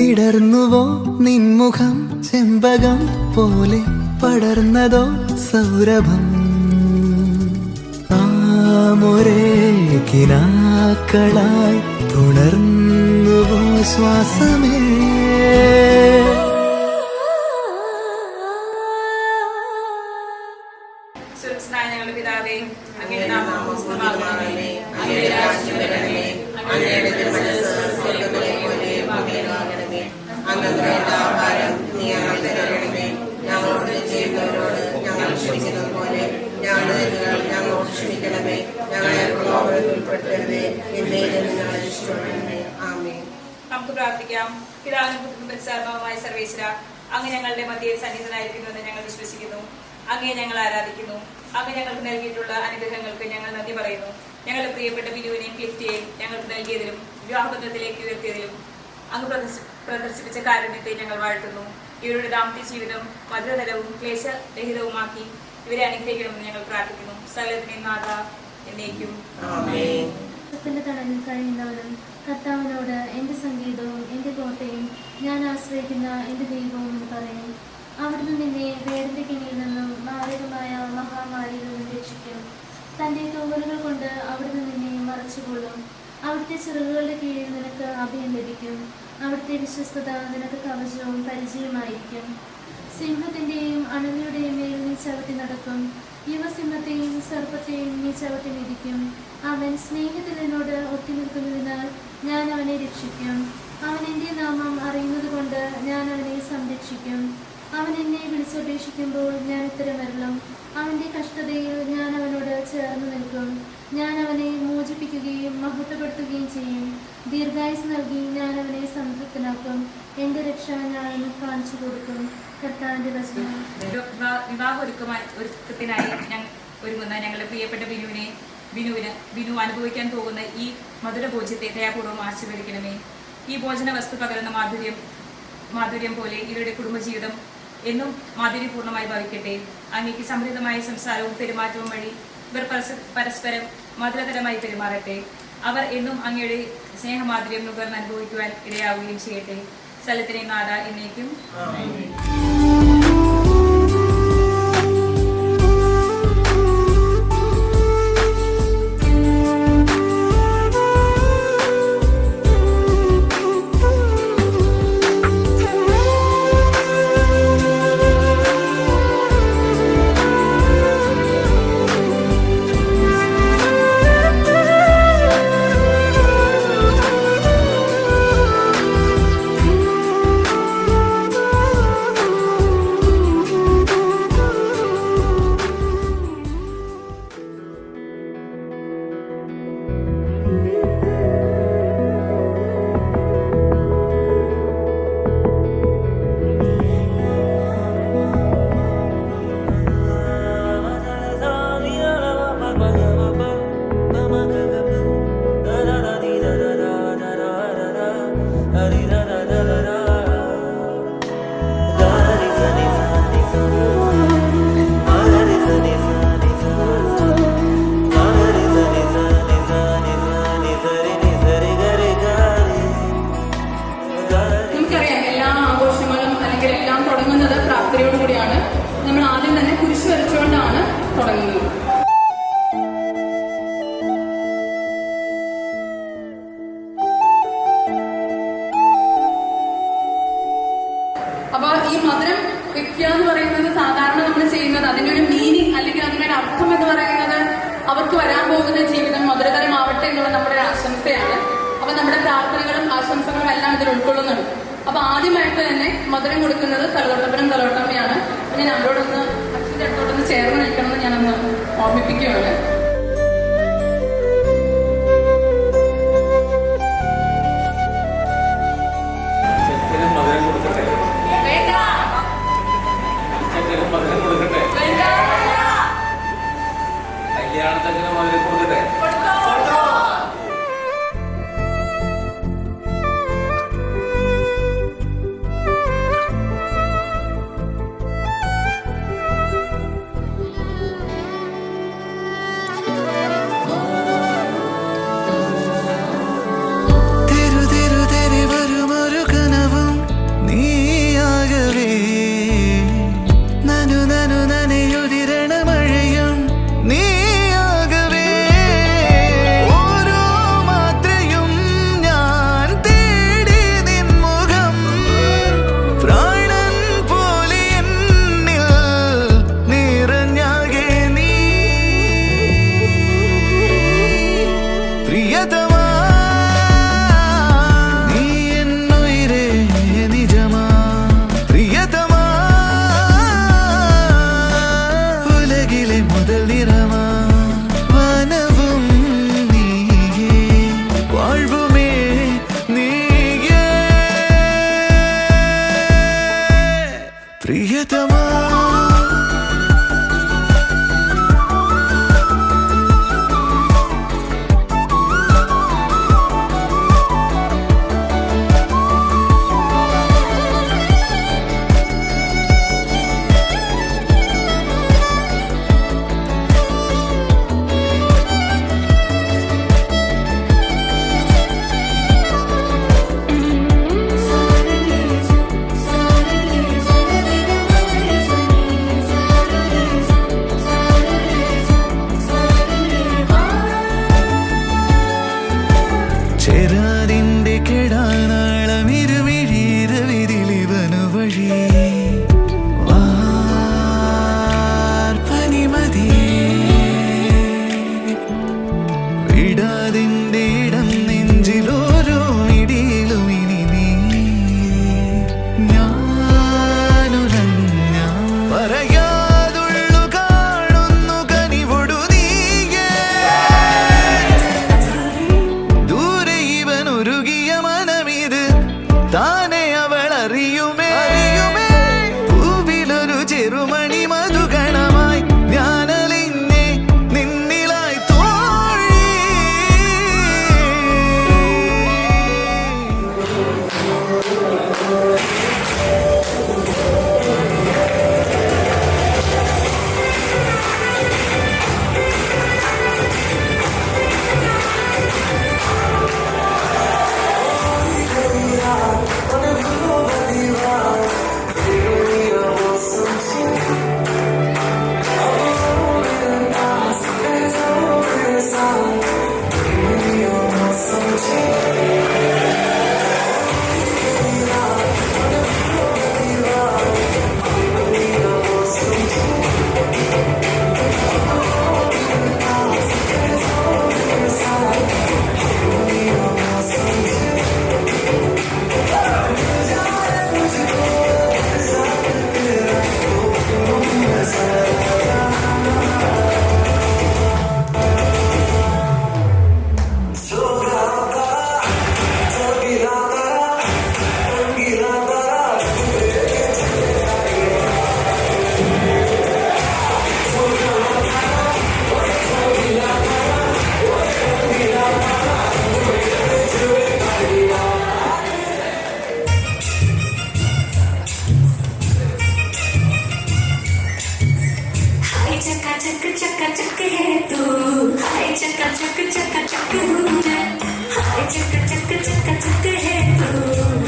വിടർന്നുവോ നിൻമുഖം ചെമ്പകം പോലെ പടർന്നതോ സൗരഭം ആമൊരേ കിനാക്കളായി തുണർന്നുവോ ശ്വാസമേ ഞങ്ങളുടെ പിതാവേ, അങ്ങയുടെ നാമം പൂജിതമാകണമേ, അങ്ങയുടെ രാജ്യം വരണമേ, അങ്ങയുടെ തിരുമനസ്സ് സ്വർഗ്ഗത്തിലെ പോലെ ഭൂമിയിലുമാകണമേ. അന്നത്തെ വേണ്ട ആഹാരം നീ ഞങ്ങൾക്ക് തരണമേ. ഞങ്ങളോട് ചെയ്യുന്നവരോട് ഞങ്ങൾ ക്ഷമിക്കുന്നത് പോലെ ഞങ്ങളുടെ തെറ്റുകൾ ഞങ്ങളോട് ക്ഷമിക്കണമേ. ഞങ്ങളെ പ്രലോഭനത്തിൽ ഉൾപ്പെടുത്തരുതേ, എന്നേലും ഞങ്ങളെ രക്ഷിക്കണമേ. ആമേൻ. നമുക്ക് പ്രാർത്ഥിക്കാം. പിതാവിനും പുത്രനും പരിശുദ്ധാത്മാവുമായ സർവേശ്വര, അങ്ങ് ഞങ്ങളുടെ മധ്യയിൽ സന്നിഹിതനായിരിക്കുന്നുവെന്ന് ഞങ്ങൾ വിശ്വസിക്കുന്നു. അങ്ങയെ ഞങ്ങൾ ആരാധിക്കുന്നു. അങ്ങ് ഞങ്ങൾക്ക് നൽകിയിട്ടുള്ള അനുഗ്രഹങ്ങൾക്ക് ഞങ്ങൾ നന്ദി പറയുന്നു. ഞങ്ങളുടെ പ്രിയപ്പെട്ട ബിനുവിനെയും ക്ലിഫ്റ്റിയെയും ഞങ്ങൾക്ക് നൽകിയതിലും വിവാഹബന്ധത്തിലേക്ക് ഉയർത്തിയതിലും അങ്ങ് പ്രദർശിപ്പിച്ച കാരുണ്യത്തെ ഞങ്ങൾ വാഴ്ത്തുന്നു. ഇവരുടെ ദാമ്പത്യ ജീവിതം മധുരതരവും ക്ലേശരഹിതവുമാക്കി ഇവരെ അനുഗ്രഹിക്കണമെന്ന് ഞങ്ങൾ പ്രാർത്ഥിക്കുന്നു. സകലത്തിനെയും നാഥ എന്നേക്കും ആമേൻ. തണലിൽ കഴിയുന്നവനും കർത്താവിനോട് എന്റെ സംഗീതവും എന്റെ കോട്ടയും ഞാൻ ആശ്രയിക്കുന്ന എന്റെ ദൈവവും എന്ന് പറയും. അവിടുന്ന് നിന്നെ വേടന്റെ കെണിയിൽ നിന്നും മാരകമായ മഹാമാരിയിൽ നിന്നും രക്ഷിക്കും. തന്റെ തൂവലുകൾ കൊണ്ട് അവിടുന്ന് നിന്നെ മറച്ചുകൊള്ളും. അവിടുത്തെ ചിറകുകളുടെ കീഴിൽ നിനക്ക് അഭയം ലഭിക്കും. അവിടുത്തെ വിശ്വസ്തത നിനക്ക് കവചവും പരിചയമായിരിക്കും. സിംഹത്തിന്റെയും അണലിയുടെയും മേൽ നീ ചവിട്ടി നടക്കും. യുവസിംഹത്തെയും സർപ്പത്തെയും നീ ചവിട്ടി മിതിക്കും. അവൻ സ്നേഹത്തിൽ എന്നോട് ഒട്ടി നിൽക്കുന്നതിനാൽ ഞാൻ അവനെ രക്ഷിക്കും. അവൻ എന്റെ നാമം അറിയുന്നത് കൊണ്ട് ഞാൻ അവനെ സംരക്ഷിക്കും. അവൻ എന്നെ വിളിച്ചപേക്ഷിക്കുമ്പോൾ ഞാൻ ഉത്തരമരുളും. അവന്റെ കഷ്ടതയിൽ ഞാൻ അവനോട് ചേർന്ന് നിൽക്കും. ഞാൻ അവനെ മോചിപ്പിക്കുകയും മഹത്വപ്പെടുത്തുകയും ചെയ്യും. ദീർഘായുസ് നൽകി ഞാൻ അവനെ സംതൃപ്തനാക്കും. എന്റെ രക്ഷ ഞാൻ കാണിച്ചു കൊടുക്കും. കർത്താവിന്റെ വചനം. വിവാഹ ഒരുക്കത്തിനായി ഒരുങ്ങുന്ന ഞങ്ങളുടെ പ്രിയപ്പെട്ട ബിനു അനുഭവിക്കാൻ പോകുന്ന ഈ മധുരഭോജ്യത്തെ ദയാപൂർവ്വം ആശീർവദിക്കണമേ. ഈ ഭോജന വസ്തു പകരുന്ന മാധുര്യം പോലെ ഇവരുടെ കുടുംബജീവിതം എന്നും മാധുര്യപൂർണ്ണമായി ഭവിക്കട്ടെ. അങ്ങേക്ക് സമൃദ്ധമായ സംസാരവും പെരുമാറ്റവും വഴി ഇവർ പരസ്പരം മധുരതരമായി പെരുമാറട്ടെ. അവർ എന്നും അങ്ങയുടെ സ്നേഹമാധുര്യം നുകർന്ന് അനുഭവിക്കുവാൻ ഇടയാവുകയും ചെയ്യട്ടെ. സ്ഥലത്തിനെ നാഥ എന്നേക്കും. കൂടിയാണ്. നമ്മൾ ആദ്യം തന്നെ കുരിശ് വരച്ചുകൊണ്ടാണ് തുടങ്ങുന്നത്. അപ്പൊ ഈ മധുരം വെക്കുക എന്ന് പറയുന്നത് സാധാരണ നമ്മൾ ചെയ്യുന്നത് അതിന്റെ ഒരു മീനിങ് അല്ലെങ്കിൽ അതിന്റെ ഒരു അർത്ഥം എന്ന് പറയുന്നത് അവർക്ക് വരാൻ പോകുന്ന ജീവിതം മധുരതരമാവട്ടെ എന്നുള്ള നമ്മുടെ ഒരു ആശംസയാണ്. അപ്പൊ നമ്മുടെ പ്രാർത്ഥനകളും ആശംസകളും എല്ലാം ഇതിൽ ഉൾക്കൊള്ളുന്നുണ്ട്. അപ്പൊ ആദ്യമായിട്ട് തന്നെ മധുരം കൊടുക്കുന്നത് തലതൊട്ടപ്പനും തലതൊട്ടമ്മയാണ്. ഞാൻ അവരോടൊന്ന് അച്ഛൻ്റെ അടുത്തോടൊന്ന് ചേർന്ന് നിൽക്കണമെന്ന് ഞാനൊന്ന് ഓർമ്മിപ്പിക്കുകയാണ്. കല്യാണത്തിന് മധുരം കൊടുക്കട്ടെ. വരുമൊരു കനവും चकाचक है तू, हाय चकाचक चकाचक हूँ मैं, हाय चकाचक चकाचक है तू,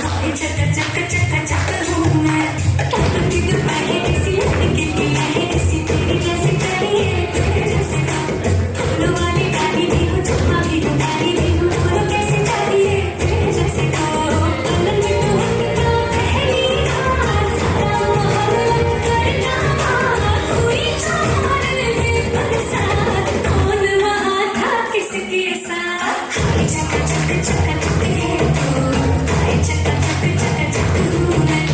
हाय चकाचक चकाचक हूँ मैं। टपकती दुपहर किसी लड़के की है, किसी तेरी जैसे चाहिए तेरे जैसे फूलों वाली डाली भी हूँ, चुम्मा भी हूँ, डाली भी हूँ, बोलो कैसे चाहिए तेरे जैसे पलंग में तो हटना पहली बार, सारा माहौल करना हुई चार में बरसात, कौन वहाँ था किसके साथ। हाय चकाचक चकाचक है तू, हाय चकाचक चकाचक हूँ मैं।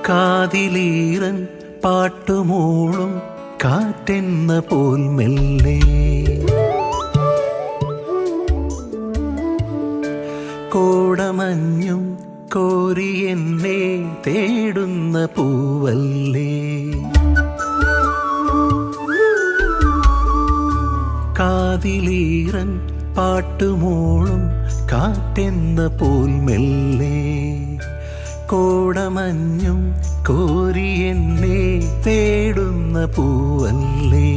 കാതിലീറൻ പാട്ടുമൂളും കാറ്റെന്ന പോൽ മെല്ലെ കോടമഞ്ഞും കോരി എന്നെ തേടുന്ന പൂവല്ലേ. കാതിലീറൻ പാട്ടുമൂളും കാറ്റെന്ന പോൽ മെല്ലെ കോടമഞ്ഞും കോരി എന്നെ തേടുന്ന പൂവല്ലേ.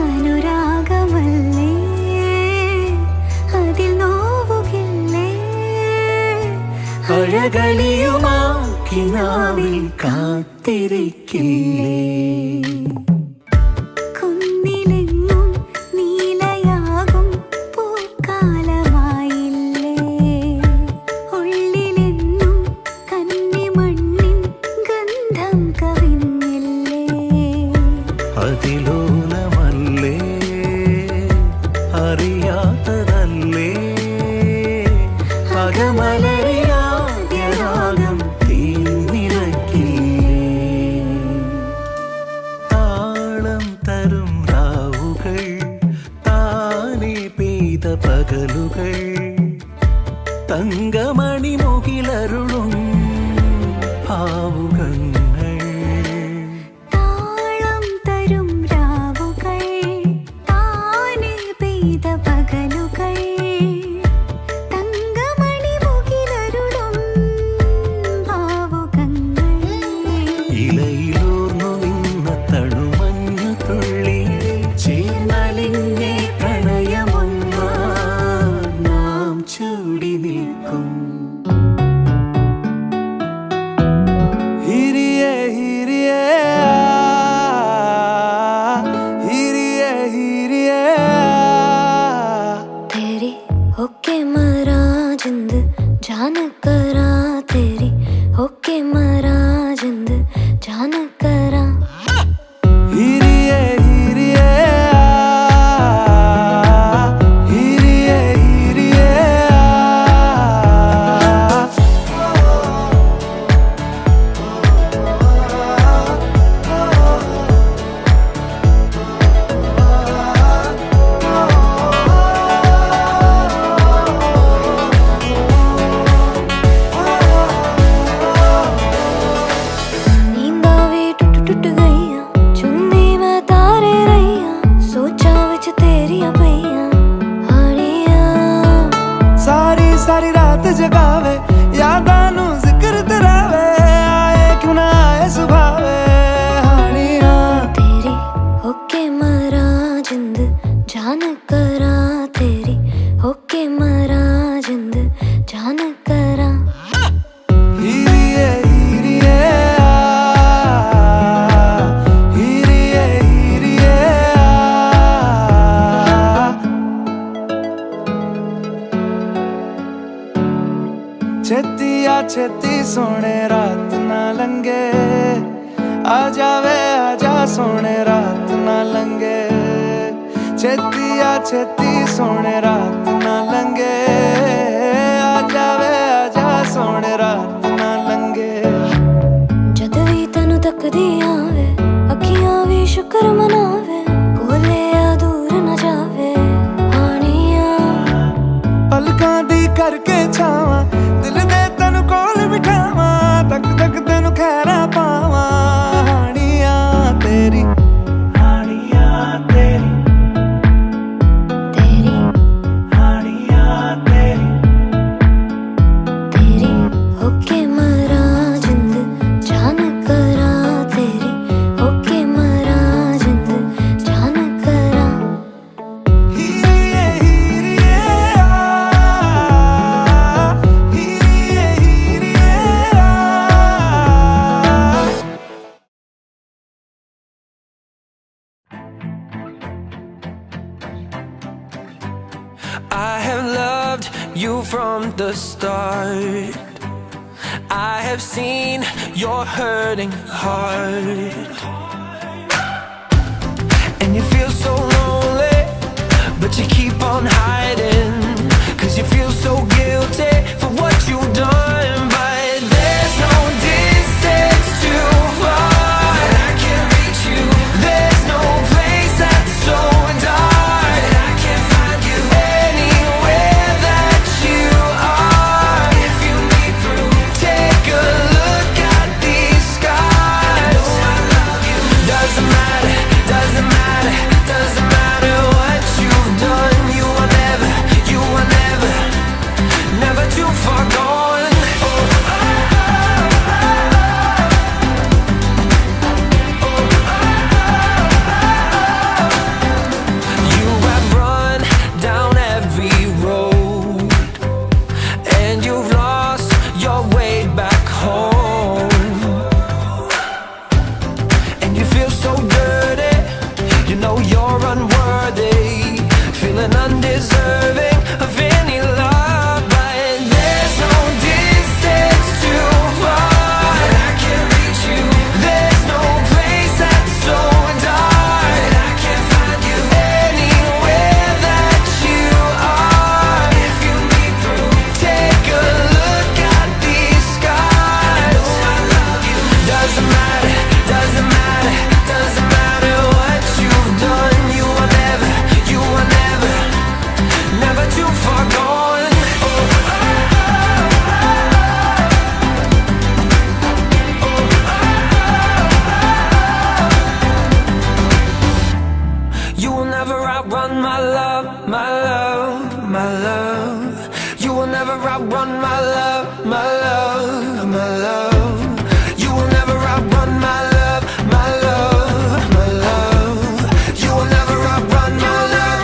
അനുരാഗമല്ലേ അതിൽ നോവുകില്ലേ, അഴകളിയുമാക്കിനാവിൽ കാത്തിരിക്കില്ലേ. കുന്നിലെങ്ങും നീലയാകും പൂക്കാലമായില്ലേ, ഉള്ളിലെന്നും കന്നിമണ്ണിൻ ഗന്ധം കവിഞ്ഞില്ലേ. അതിലോലമല്ലേ അറിയാത്തതല്ലേ അകമലരിയാദ്യരാഗം തീർന്നിറക്കില്ലേ. छेती सोने रात ना लंगे आ जावे आजा सोने रात ना लंगे छेती सोने रात ना लंगे आ जावे आजा सोने रात ना लंगे जद भी तैनू तकदी आवे अखियां भी शुक्र मनावे कोले आ दूर न जावे हानिया पलकां दी करके छावा दिल दे तैनू कोल बिठावा तक तक तैनू खैरा पावा हानिया तेरी होके मरा जिंद जान करा तेरी होके मरा जिंद जान करा हीरिए हीरिए हीरिए हीरिए I have loved you from the start. I have seen your hurting heart. And you feel so lonely, but you keep on hiding. 'Cause you feel so guilty for what you've done. But there's no distance too far that I can't reach you. There's no place that's so dark that I can't find you. Anywhere that you are, if you need proof, take a look at these scars. I love you. Doesn't matter, doesn't matter, doesn't matter what you've done. You are never, never too far gone. You have run down every road, and you've lost your way back home. And you feel so dirty, you know you're unworthy, feeling undeserving of any love. But there's no distance too far that I can't reach you. There's no place that's so dark that I can't find you. Anywhere that you are, if you need proof, take a look at these scars. I love you. Doesn't matter, doesn't matter, doesn't matter what you've done. You are never, never too far gone. You will never outrun my love, my love, my love. You will never outrun my love, my love, my love. You will never outrun my love, my love, my love. You will never outrun my love.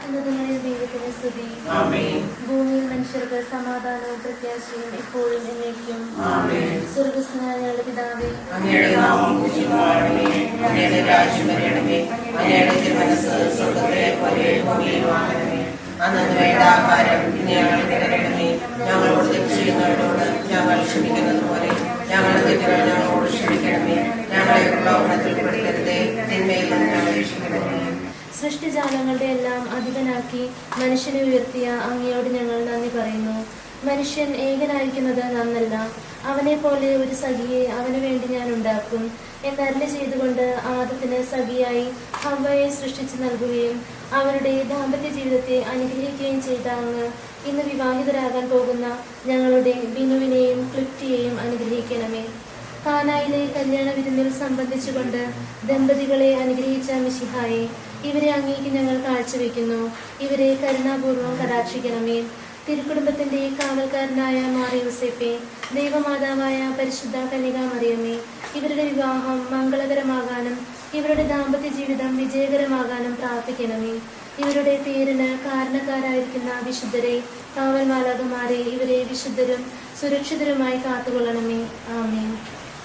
ഉന്നതങ്ങളിൽ ദൈവത്തിന് സ്തുതി. ഭൂമിയിൽ മനുഷ്യർക്ക് സമാധാനവും പ്രത്യാശയും എപ്പോഴും എന്നേക്കും. സ്വർഗ്ഗസ്ഥനായ ഞങ്ങളുടെ പിതാവേ, അങ്ങയുടെ നാമം പൂജിതമാകണമേ. അങ്ങയുടെ രാജ്യം വരണമേ. അങ്ങയുടെ തിരുമനസ്സ് സ്വർഗ്ഗത്തിലെ പോലെ ഭൂമിയിലുമാകണമേ. അന്നന്ന് വേണ്ട ആഹാരം ഇന്ന് ഞങ്ങൾക്ക് തരണമേ. ഞങ്ങളോട് തെറ്റ് ചെയ്യുന്നവരോട് ഞങ്ങൾ ക്ഷമിക്കുന്നത് പോലെ ഞങ്ങളുടെ തെറ്റുകൾ ഞങ്ങളോട് ക്ഷമിക്കണമേ. ഞങ്ങളെ പ്രലോഭനത്തിൽ പെടുത്തരുതേ, തിന്മയിൽ നിന്ന് ഞങ്ങളെ രക്ഷിക്കണമേ. സൃഷ്ടിജാലങ്ങളുടെ എല്ലാം അധിപനാക്കി മനുഷ്യനെ ഉയർത്തിയ അങ്ങയോട് ഞങ്ങൾ നന്ദി പറയുന്നു. മനുഷ്യൻ ഏകനായിരിക്കുന്നത് നന്നല്ല. അവനെ പോലെ ഒരു സഖിയെ അവന് വേണ്ടി ഞാൻ ഉണ്ടാക്കും എന്നരുളി ചെയ്തുകൊണ്ട് ആദത്തിന് സഖിയായി ഹവ്വയെ സൃഷ്ടിച്ചു നൽകുകയും അവരുടെ ദാമ്പത്യ ജീവിതത്തെ അനുഗ്രഹിക്കുകയും ചെയ്ത അങ്ങ് ഇന്ന് വിവാഹിതരാകാൻ പോകുന്ന ഞങ്ങളുടെ ബിനുവിനെയും ക്ലിഫ്റ്റിയെയും അനുഗ്രഹിക്കണമേ. കാനായിലെ കല്യാണ വിരുന്നിൽ സംബന്ധിച്ചുകൊണ്ട് ദമ്പതികളെ അനുഗ്രഹിച്ച മിശിഹായെ, ഇവരെ അങ്ങേക്ക് ഞങ്ങൾ കാഴ്ചവെക്കുന്നു. ഇവരെ കരുണാപൂർവ്വം കടാക്ഷിക്കണമേ. തിരുക്കുടുംബത്തിന്റെ കാവൽക്കാരനായ മാർ യൂസേപ്പെ, ദൈവമാതാവായ പരിശുദ്ധ കന്യകാ മറിയമ്മേ, ഇവരുടെ വിവാഹം മംഗളകരമാകാനും ഇവരുടെ ദാമ്പത്യ ജീവിതം വിജയകരമാകാനും പ്രാർത്ഥിക്കണമേ. ഇവരുടെ പേരിന് കാരണക്കാരായിരിക്കുന്ന വിശുദ്ധരെ, കാവൽ മാലാഖമാരെ, ഇവരെ വിശുദ്ധരും സുരക്ഷിതരുമായി കാത്തുകൊള്ളണമേ. ആമേൻ.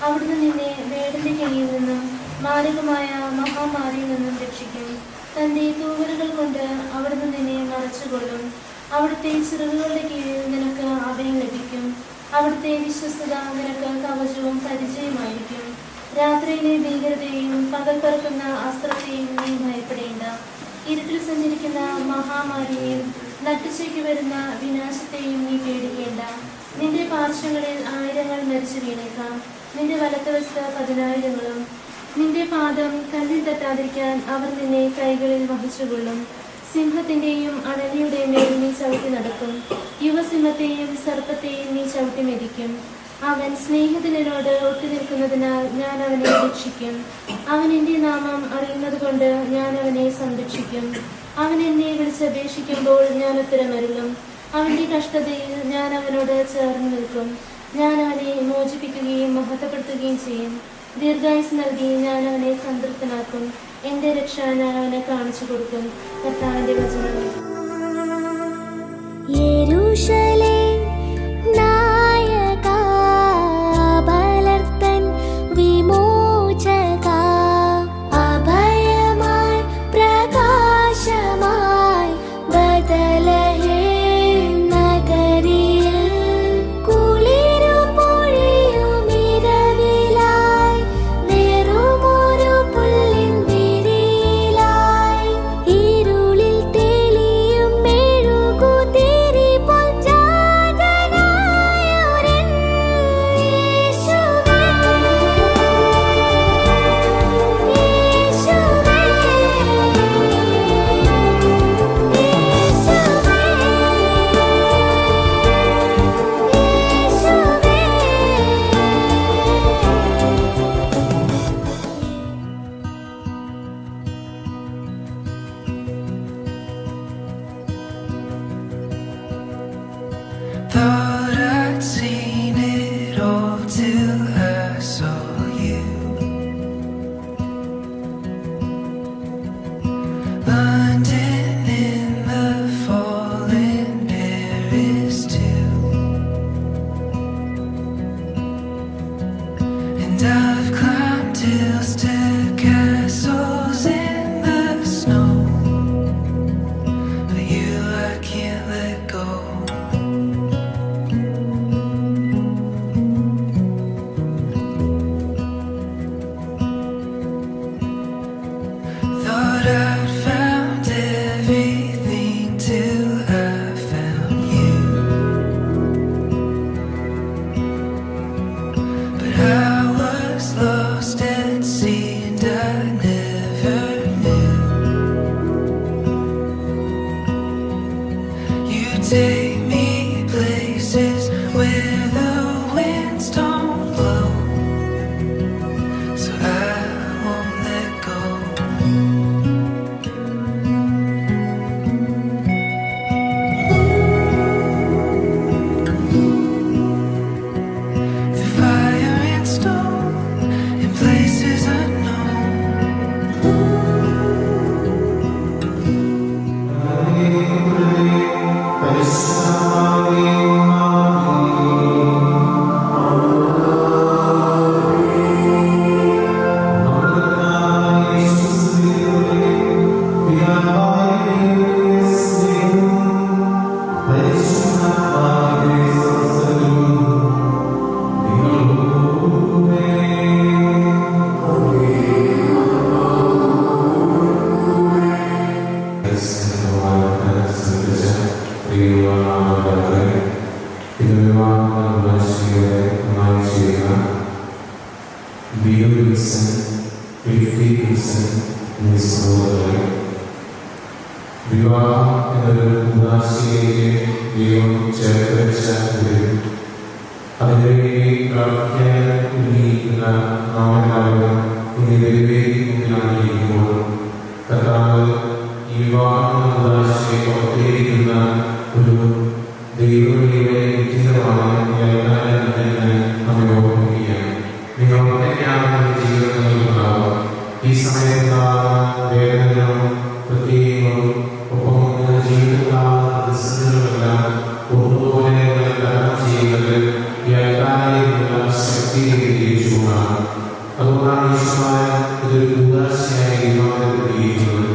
അവിടുന്ന് നിന്നെ വേടന്റെ കെണിയിൽ നിന്നും മാരകമായ മഹാമാരിയിൽ നിന്നും രക്ഷിക്കും. തന്റെ തൂവലുകൾ കൊണ്ട് അവിടുന്ന് നിന്നെ മറച്ചുകൊള്ളും. അവിടുത്തെ ചിറകുകളുടെ കീഴിൽ നിനക്ക് അഭയം ലഭിക്കും. അവിടുത്തെ വിശ്വസ്തത നിനക്ക് കവചവും പരിചയമായിരിക്കും. രാത്രിയിലെ ഭീകരതയും പകൽ പറക്കുന്ന അസ്ത്രത്തെയും നീ ഭയപ്പെടേണ്ട. ഇരുട്ടിൽ സഞ്ചരിക്കുന്ന മഹാമാരിയെയും നട്ടുച്ചയ്ക്ക് വരുന്ന വിനാശത്തെയും നീ പേടിക്കേണ്ട. നിന്റെ പാർശ്വങ്ങളിൽ 1000 മരിച്ചു വീണേക്കാം, നിന്റെ വലത്തുവശത്ത് 10,000. നിന്റെ പാദം കല്ലിൽ തട്ടാതിരിക്കാൻ അവർ നിന്നെ കൈകളിൽ വഹിച്ചുകൊള്ളും. സിംഹത്തിന്റെയും അണലിയുടെയും മേൽ നീ ചവിട്ടി നടക്കും. യുവസിംഹത്തെയും സർപ്പത്തെയും നീ ചവിട്ടി മെതിക്കും. അവൻ സ്നേഹത്തിനോട് ഒത്തുനിൽക്കുന്നതിനാൽ ഞാൻ അവനെ രക്ഷിക്കും. അവൻ എൻ്റെ നാമം അറിയുന്നത് കൊണ്ട് ഞാൻ അവനെ സംരക്ഷിക്കും. അവൻ എന്നെ വിളിച്ചപേക്ഷിക്കുമ്പോൾ ഞാൻ ഉത്തരമരുളും. അവന്റെ കഷ്ടതയിൽ ഞാൻ അവനോട് ചേർന്ന് നിൽക്കും. ഞാൻ അവനെ മോചിപ്പിക്കുകയും മഹത്വപ്പെടുത്തുകയും ചെയ്യും. ദീർഘായുസ് നൽകി ഞാൻ അവനെ സംതൃപ്തനാക്കും. എന്റെ രക്ഷ ഞാൻ അവനെ കാണിച്ചു കൊടുക്കും. കർത്താവിന്റെ വചനം. യെരൂശലേം നായകാ, ബലർത്തൻ വിമോചകാ, അഭയമായി പ്രകാശമായി ബദലഹേം നഗരിയിൽ കുളിരു പൊഴിയുമിരവിലായി നെറുമൊരു പുല്ലിൻ വിരിയിലായി ഇരുളിൽ തെളിയും മെഴുകുതിരി പോൽ ജാതനായൊരെൻ യേശുവേ, യേശുവേ, Thought I'd seen it all till I saw you. London in the fall and Paris too. And I've climbed hills to castles in the snow. But you I can't let go. Thought I'd found everything till I found you. But I was lost at sea and I never knew. You take me places where the winds don't blow, so I won't let go. The fire and stone in places unknown. വിവാഹം എന്നൊരു ഉദാശയിലേക്ക് ദൈവം ചേർത്ത് വെച്ച അതിനുവേണ്ടി പ്രാർത്ഥിക്കാൻ ഉന്നയിക്കുന്ന നാമെല്ലാവരും ഇനി ദൈവത്തിനായിരിക്കുമ്പോൾ കർത്താവ് ഈ വിവാഹം ഉദാശയെ പുറത്തേക്കുന്ന ഒരു ദൈവങ്ങളുടെ ഉചിതമായ നമ്മെ ഓർമ്മിക്കുകയാണ്. നിങ്ങൾ ഒറ്റയ്ക്കാണ് ജീവിതങ്ങളുണ്ടാവും. ഈ സമയത്ത് വേദനകളും പ്രത്യേകങ്ങളും ഒപ്പം ജീവിതത്തിലുള്ള പ്രതിസന്ധികളെല്ലാം ഒന്നുപോലെ തരണം ചെയ്യുന്നത് വ്യാപാരികളുള്ള ശക്തിയിലേക്ക് തിരിച്ചുകൊണ്ടാണ്. അതുകൊണ്ടാണ് ഈശ്വരൻ ഇതൊരു ഉദാശയായി ജീവിക്കുന്നത്.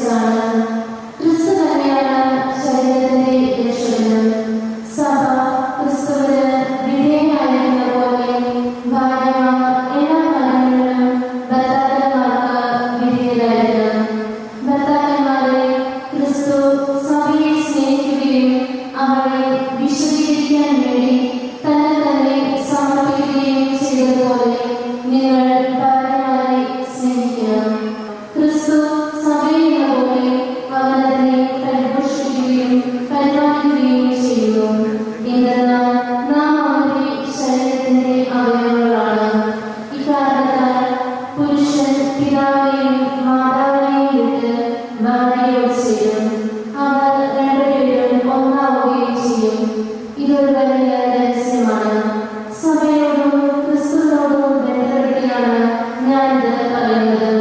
ക്രിസ്തുവാണ്. ക്രിസ്തു തന്നെയാണ് ശരീരത്തിന്റെ രക്ഷകനും. സഭ ക്രിസ്തുവിന് വിധേയമായിരിക്കുന്ന പോലെ ഭാര്യമാർ എല്ലാ കാര്യങ്ങളിലും ഭർത്താക്കന്മാർക്ക് വിധേയരായിരിക്കണം. ഭർത്താക്കന്മാരെ ക്രിസ്തു സഭയെ സ്നേഹിക്കുകയും അവളെ വിശദീകരിക്കാൻ വേണ്ടി തന്നെ സമർപ്പിക്കുകയും ചെയ്തതുപോലെ നിങ്ങൾ ഭാര്യമാരെ സ്നേഹിക്കണം. ക്രിസ്തു സഭയെന്ന പോലെ അവനെ പരിപോഷിപ്പിക്കുകയും പരിപാലിക്കുകയും ചെയ്യുന്നു. എന്നാൽ നാം അവന്റെ ശരീരത്തിന്റെ അവയവങ്ങളാണ്. ഇക്കാരണത്താൽ പുരുഷൻ പിതാവിനെയും മാതാവിനെയും വിട്ട് ഭാര്യയോട് ചേരും. അവർ രണ്ടുപേരും ഒന്നാവുകയും ചെയ്യും. ഇതൊരു വലിയ രഹസ്യമാണ്. സഭയോടും ക്രിസ്തുവിനോടും ബന്ധപ്പെടുത്തിയാണ് ഞാനിത് പറയുന്നത്.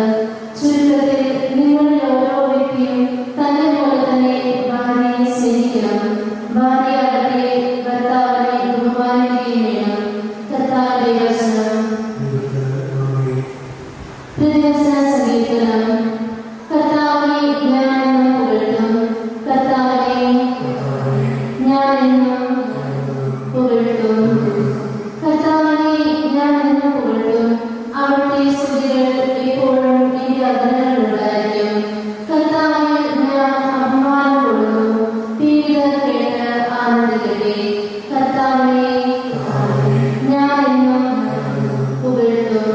ചുരുക്കത്തിൽ നിങ്ങളിൽ ഓരോ വ്യക്തിയും തന്നെ പോലെ തന്നെ ഭാര്യയെ സ്നേഹിക്കണം. ഭാര്യയാകട്ടെ ഭർത്താവിനെ ബഹുമാനിക്കുകയും വേണം. കർത്താവിന്റെ വചനം. പ്രതിവചന സങ്കീർത്തനം. കർത്താവിനെ ഞാനെന്നും പുകഴ്ത്തും. കർത്താവിനെ ഞാനെന്നും പുകഴ്ത്തും. കർത്താവിനെ ഞാനെന്നും പുകഴ്ത്തും. അവിടുത്തെ സ്തുതികൾ എപ്പോഴും എന്റെ അധരങ്ങളിലുണ്ടായിരിക്കും. കർത്താവിൽ ഞാൻ അഭിമാനം കൊള്ളുന്നു. പീഡിതർ കേട്ട് ആനന്ദിക്കട്ടെ. കർത്താവിനെ ഞാനെന്നും പുകഴ്ത്തും.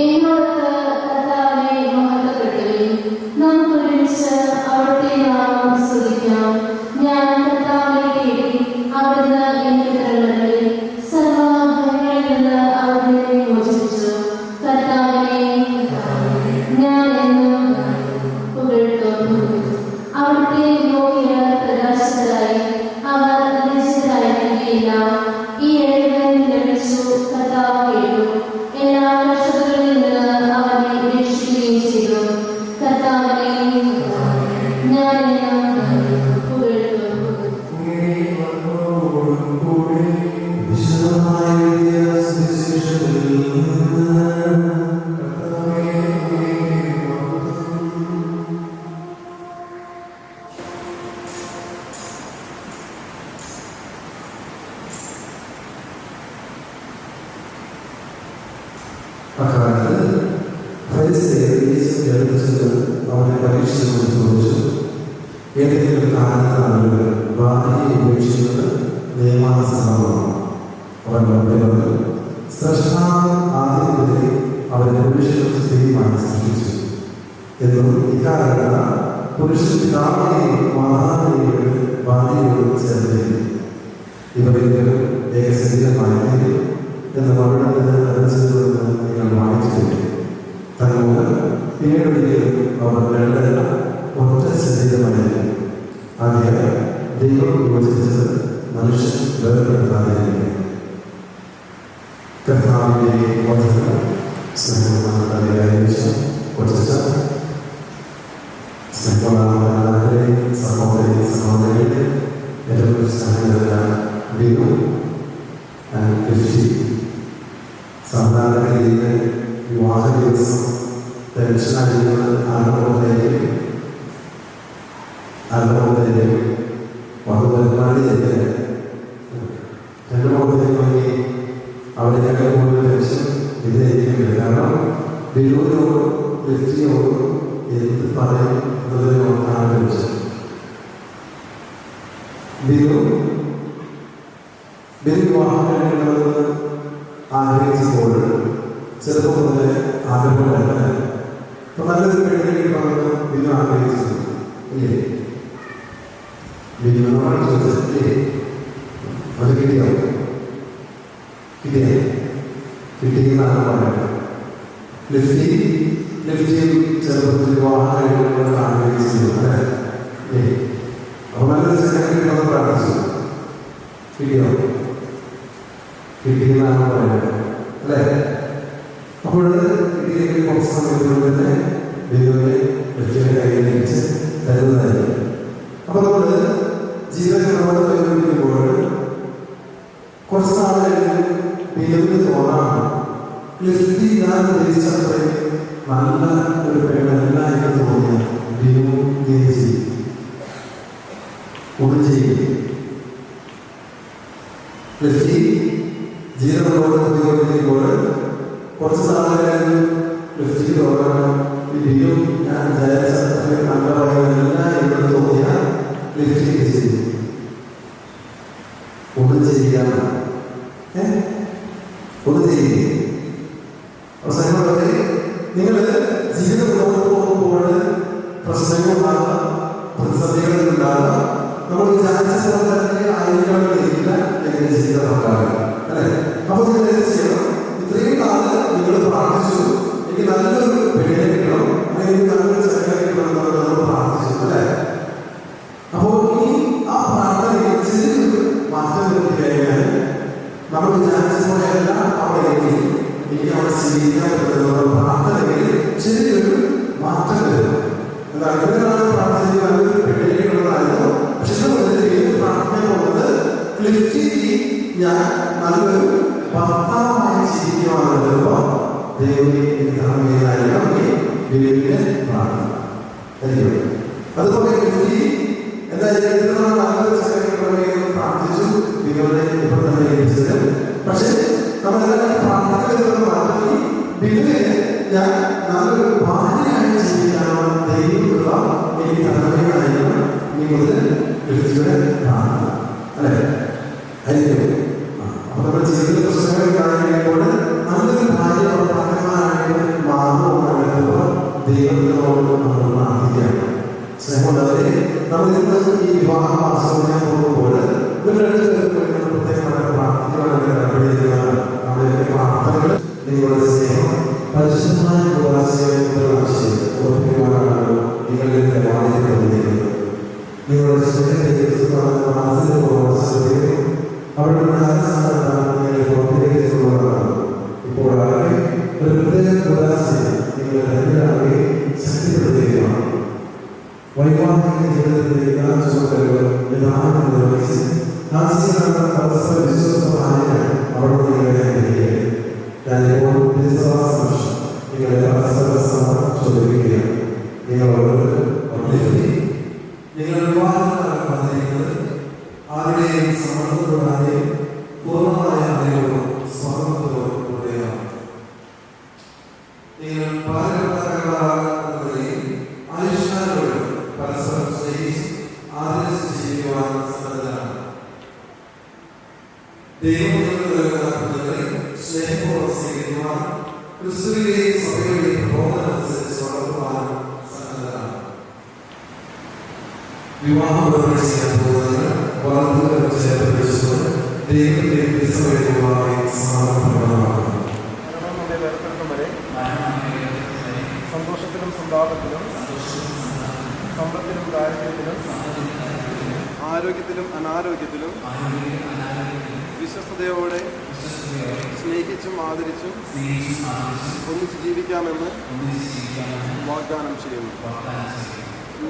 എന്നോടൊത്ത് കർത്താവിനെ മഹത്വപ്പെടുത്തുവിൻ. നമുക്ക് ഒരുമിച്ച് അവിടുത്തെ നാമം സ്തുതിക്കാം. ഞാൻ കർത്താവിനെ തേടി, അവിടുന്ന് എനിക്ക് തരണമേ. സർവ്വഭയങ്ങളിൽ നിന്ന് അവിടുന്ന് മോചിപ്പിച്ചു. കർത്താവിനെ ഞാൻ എന്നും പുകഴ്ത്തും. അവിടുത്തെ നോക്കിയ പ്രകാശത്തിലായി അവർ ലജ്ജിതരായിരിക്കുകയില്ല. ഈ എഴുതാൻ ലഭിച്ചു. കർത്താവ് കേട്ടു. എല്ലാ കഷ്ടതകളിൽ നിന്ന് അവനെ രക്ഷിക്കുകയും ചെയ്തു. കർത്താവിനെ ഞാൻ എന്നും പുകഴ്ത്തും. അക്കാലത്ത് ഫരിസേയർ യേശുവിന്റെ അടുത്ത് ചെന്ന് അവനെ പരീക്ഷിച്ചുകൊണ്ട് ചോദിച്ചു, ഏതെങ്കിലും കാലത്ത് ആളുകൾ ഭാര്യയെ ഉപേക്ഷിക്കുന്നത് നിയമാനുസൃതമാണോ? അവൻ മറുപടി പറഞ്ഞു, സ്രഷ്ടാവ് ആദ്യം മുതലേ അവരെ പുരുഷനും സ്ത്രീയുമായി സൃഷ്ടിച്ചു എന്നും ഇക്കാരണ പുരുഷൻ പിതാവിനെയും മാതാവിനെയും വിട്ട് ഭാര്യയോട് ചേർന്നിരിക്കും. ഇവരെങ്കിലും ഏകശരീരമായിരിക്കും എന്ന് മറുപടി അറിയിച്ചതുവെന്ന് നിങ്ങൾ വായിച്ചിട്ടുണ്ട്. തന്നോട് പിന്നീടൊരിക്കലും അവർ രണ്ടല്ല ഒറ്റ ശരീരമായിരിക്കും. ആകയാൽ ദൈവം യോജിച്ചത് മനുഷ്യൻ വേർപെടുത്താതിരിക്കും. കർത്താവിന്റെ വചനം സ്നേഹമായിരിക്കും. സ്നേഹമാരെ സഹോദരി സഹോദരികളെ ഏറ്റവും സ്നേഹമുള്ള ദൈവം കൃഷി സാധാരണ രീതിയിൽ വിവാഹ ദിവസം ടെൻഷനായിരിക്കുന്നത് ആഗ്രഹത്തിലേക്ക് വധുപരിപാടിയൊക്കെ രണ്ട് മുഖത്തേക്ക് നോക്കി അവിടേക്കൊക്കെ കൂടുതൽ ടെൻഷൻ ഇതായിരിക്കും. കാരണം വിരോധിനോടും വ്യക്തിയോടും എന്ത് പറയും എന്നതിനെ നോക്കാണ് ടെൻഷൻ. വിവാഹം കഴിക്കണമെന്ന് ആഗ്രഹിച്ചപ്പോൾ ചെറുപ്പം മുതലേ ആഗ്രഹമുണ്ടായിരുന്നു. അപ്പൊ നല്ലൊരു പെണ്ണിനെ ബിനു ആഗ്രഹിച്ചത് ഇല്ലേ? ബിനുവിനോട് ചോദിച്ചത് അത് കിട്ടിയോ? കിട്ടിയെന്നാണ് പറയുന്നത്. ലിഫ്റ്റിയും ചെറുപ്പത്തിൽ വിവാഹം കഴിക്കണമെന്ന് ആഗ്രഹിച്ചത് അല്ലേ? അപ്പൊ നല്ലൊരു സെക്രട്ടറി പ്രാർത്ഥിച്ചു. കിട്ടിയെന്നാണ് പറയുന്നത് അല്ലേ? അപ്പോൾ കിട്ടിയെങ്കിൽ കുറച്ച് സമയത്തിനുള്ളിൽ തന്നെ ദൈവത്തെ ലക്ഷ്യത്തെ കയ്യിലേക്ക് തരുന്നതായിരിക്കും. അപ്പൊ നമ്മള് ജീവിതത്തിനോട് പരിഗണിക്കുമ്പോൾ കുറച്ച് നാളുകളിൽ ദൈവത്തിന് തോന്നാണ് ലിഫ്റ്റി ഞാൻ ഉദ്ദേശിച്ചത്രയും നല്ല ഒരു പെണ്ണല്ല എന്ന് തോന്നിയ ദൈവം ചെയ്യും ഒന്നും ചെയ്യും. ജീവിതത്തോട് ഉപയോഗിക്കുമ്പോൾ കുറച്ച് സാധനങ്ങൾ ലിഫ്റ്റിക്ക് തോന്നണം. ഈ ദൈവം ഞാൻ വിചാരിച്ച നല്ല പറയുന്നില്ല എന്ന് തോന്നിയാൽ ലിഫ്റ്റിക്ക് ചെയ്യും. ഒന്നും ചെയ്യാൻ ഒന്നും ചെയ്യില്ലേ? അവസാനമായിട്ട് നിങ്ങൾ ജീവിതം മുന്നോട്ട് പോകുമ്പോൾ പ്രശ്നങ്ങളുണ്ടാകാം, പ്രതിസന്ധികളുണ്ടാകാം. നമ്മൾ വിചാരിച്ച പോലെ തന്നെ ആയിരിക്കണമെന്നില്ല എങ്ങനെ ജീവിതമുണ്ടാകും അല്ലെ? അപ്പോൾ നിങ്ങൾ എന്ത് ചെയ്യണം? ഇത്രയും കാലം നിങ്ങൾ പ്രാർത്ഥിച്ചു, എനിക്ക് നല്ലൊരു പെണ്ണിനെ കിട്ടണം, അല്ലെങ്കിൽ നല്ലൊരു ചെറുക്കനെ കിട്ടണം എന്നാണ് നമ്മൾ പ്രാർത്ഥിച്ചു അല്ലെ? അപ്പോൾ ഈ ആ പ്രാർത്ഥനയിൽ ചെറിയൊരു മാറ്റം വരുത്തി കഴിഞ്ഞാൽ നമ്മൾ വിചാരിച്ച പോലെയല്ല അവിടെ എത്തി എനിക്ക് അവിടെ സ്വീകരിക്കാൻ പറ്റുന്ന പ്രാർത്ഥനയിൽ ചെറിയൊരു മാറ്റം വരും. എന്താണ് ഇവരാണ് പ്രാർത്ഥനയിൽ നല്ലൊരു പെണ്ണിനുള്ളതായിരുന്നു. പക്ഷെ ഇത് പ്രാർത്ഥന പോകുന്നത് ക്ലിഫ്റ്റിക്ക് ഞാൻ നല്ലൊരു ഭർത്താവായി ജീവിക്കുവാണ് വരുമ്പോൾ ദൈവമേ പ്രാർത്ഥന. അതുപോലെ ക്ലിഫ്റ്റി എന്തായാലും നല്ലൊരു ചെറിയ പ്രാർത്ഥിച്ചു, നിങ്ങളുടെ ഇപ്പോൾ തന്നെ ലഭിച്ചത്. പക്ഷെ നമ്മളെല്ലാം പ്രാർത്ഥനകൾ മാറ്റി ബില്ലിനെ ഞാൻ നല്ലൊരു ഭാര്യയായി ജീവിക്കാനുള്ള ദൈവമുള്ള എനിക്ക് തലമുറയായിരുന്നു നിങ്ങളുടെ ക്രിസ്തുവിന്റെ പ്രാർത്ഥന അല്ലെ? ആയിരിക്കും. അപ്പൊ നമ്മുടെ ജീവിത പ്രശ്നങ്ങൾ കഴിയുമ്പോൾ നല്ലൊരു ഭാര്യ ഭർത്താക്കന്മാരായിട്ട് മാറുമ്പോൾ ദൈവത്തിനോട് നമ്മൾ പ്രാർത്ഥിക്കുകയാണ്. സ്നേഹമുള്ളവരെ, നമ്മൾ ഇന്ന് ഈ വിവാഹ ആസ്വദിക്കാൻ പോകുമ്പോൾ പ്രത്യേകമായ പ്രാർത്ഥനകൾ നമ്മുടെ പ്രാർത്ഥനകൾ നിങ്ങളുടെ സ്നേഹം പരിശുദ്ധമായ നിങ്ങളുടെ വാദിക്കുന്നത് നിങ്ങളുടെ സ്നേഹത്തെ അവരുടെ പുറത്തേക്കുള്ളതാണ്. ഇപ്പോൾ ഒരു പ്രത്യേക ഉദാസീനം നിങ്ങളുടെ രണ്ടാളെ ശക്തിപ്പെടുത്തുകയാണ്. വൈവാഹിക ജീവിതത്തിലെ എല്ലാ ചുമതലകളും യഥാർത്ഥം നിർവഹിച്ച് പരസ്പര വിശ്വസ്തമായ അവരോട് നിങ്ങളെ ഞാനിപ്പോൾ നിങ്ങളുടെ പരസ്പര സമരം ചോദിക്കുകയാണ്. നിങ്ങളോട് നിങ്ങൾ വിവാഹത്തിലാണ് വന്നിരിക്കുന്നത്. ആരുടെയും സമ്മർദ്ദത്തോടെ പൂർണ്ണമായ അറിവോടും സ്വാതന്ത്ര്യത്തോടും കൂടെയാണ്. നിങ്ങൾ പാരമ്പര്യങ്ങളാകുന്നതിനെയും ആയുഷ്കാരോടും പരസ്പരം സ്നേഹിച്ച് ആദരിച്ച് ജീവിക്കുവാൻ സന്നദ്ധരാണ്. ദൈവം നിങ്ങൾക്ക് നൽകുന്ന കുഞ്ഞുങ്ങളെ സ്നേഹപൂർവ്വം സ്വീകരിക്കുവാൻ ക്രിസ്തുവിന്റെയും സഭയുടെയും പ്രബോധനമനുസരിച്ച് വളർത്തുവാനും സന്നദ്ധരാണ്. വിവാഹം ചെയ്യാൻ പോകുന്നതിന് വളർത്തുകൾ ചേർത്ത് ദൈവത്തിന്റെ തിരുസഭയുമായി സമാധാനപ്രദമാണ്. സന്തോഷത്തിലും സന്താപത്തിലും സമ്പത്തിലും ദാരിദ്ര്യത്തിലും ആരോഗ്യത്തിലും അനാരോഗ്യത്തിലും വിശ്വസ്തയോടെ സ്നേഹിച്ചും ആദരിച്ചും ഒന്നിച്ച് ജീവിക്കാമെന്ന് വാഗ്ദാനം ചെയ്യുന്നു.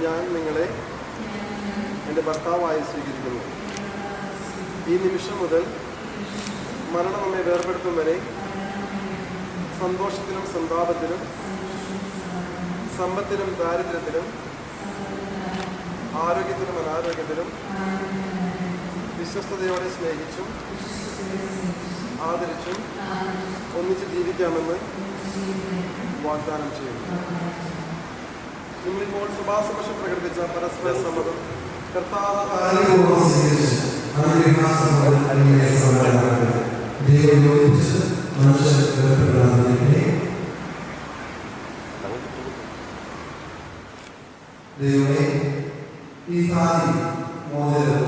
ഞാൻ നിങ്ങളെ എൻ്റെ ഭർത്താവായി സ്വീകരിക്കുന്നു. ഈ നിമിഷം മുതൽ മരണം നമ്മെ വേർപെടുത്തും വരെ സന്തോഷത്തിലും സന്താപത്തിലും സമ്പത്തിലും ദാരിദ്ര്യത്തിലും ആരോഗ്യത്തിലും അനാരോഗ്യത്തിലും വിശ്വസ്തയോടെ സ്നേഹിച്ചും ആദരിച്ചും ഒന്നിച്ച് ജീവിക്കാമെന്ന് വാഗ്ദാനം ചെയ്യുന്നു. നിങ്ങളിപ്പോൾ സഭാസമക്ഷം പ്രകടിപ്പിച്ച പരസ്പര സമ്മതം കർത്താവ് ദൈവമേ, ഈ താലി മോതിരം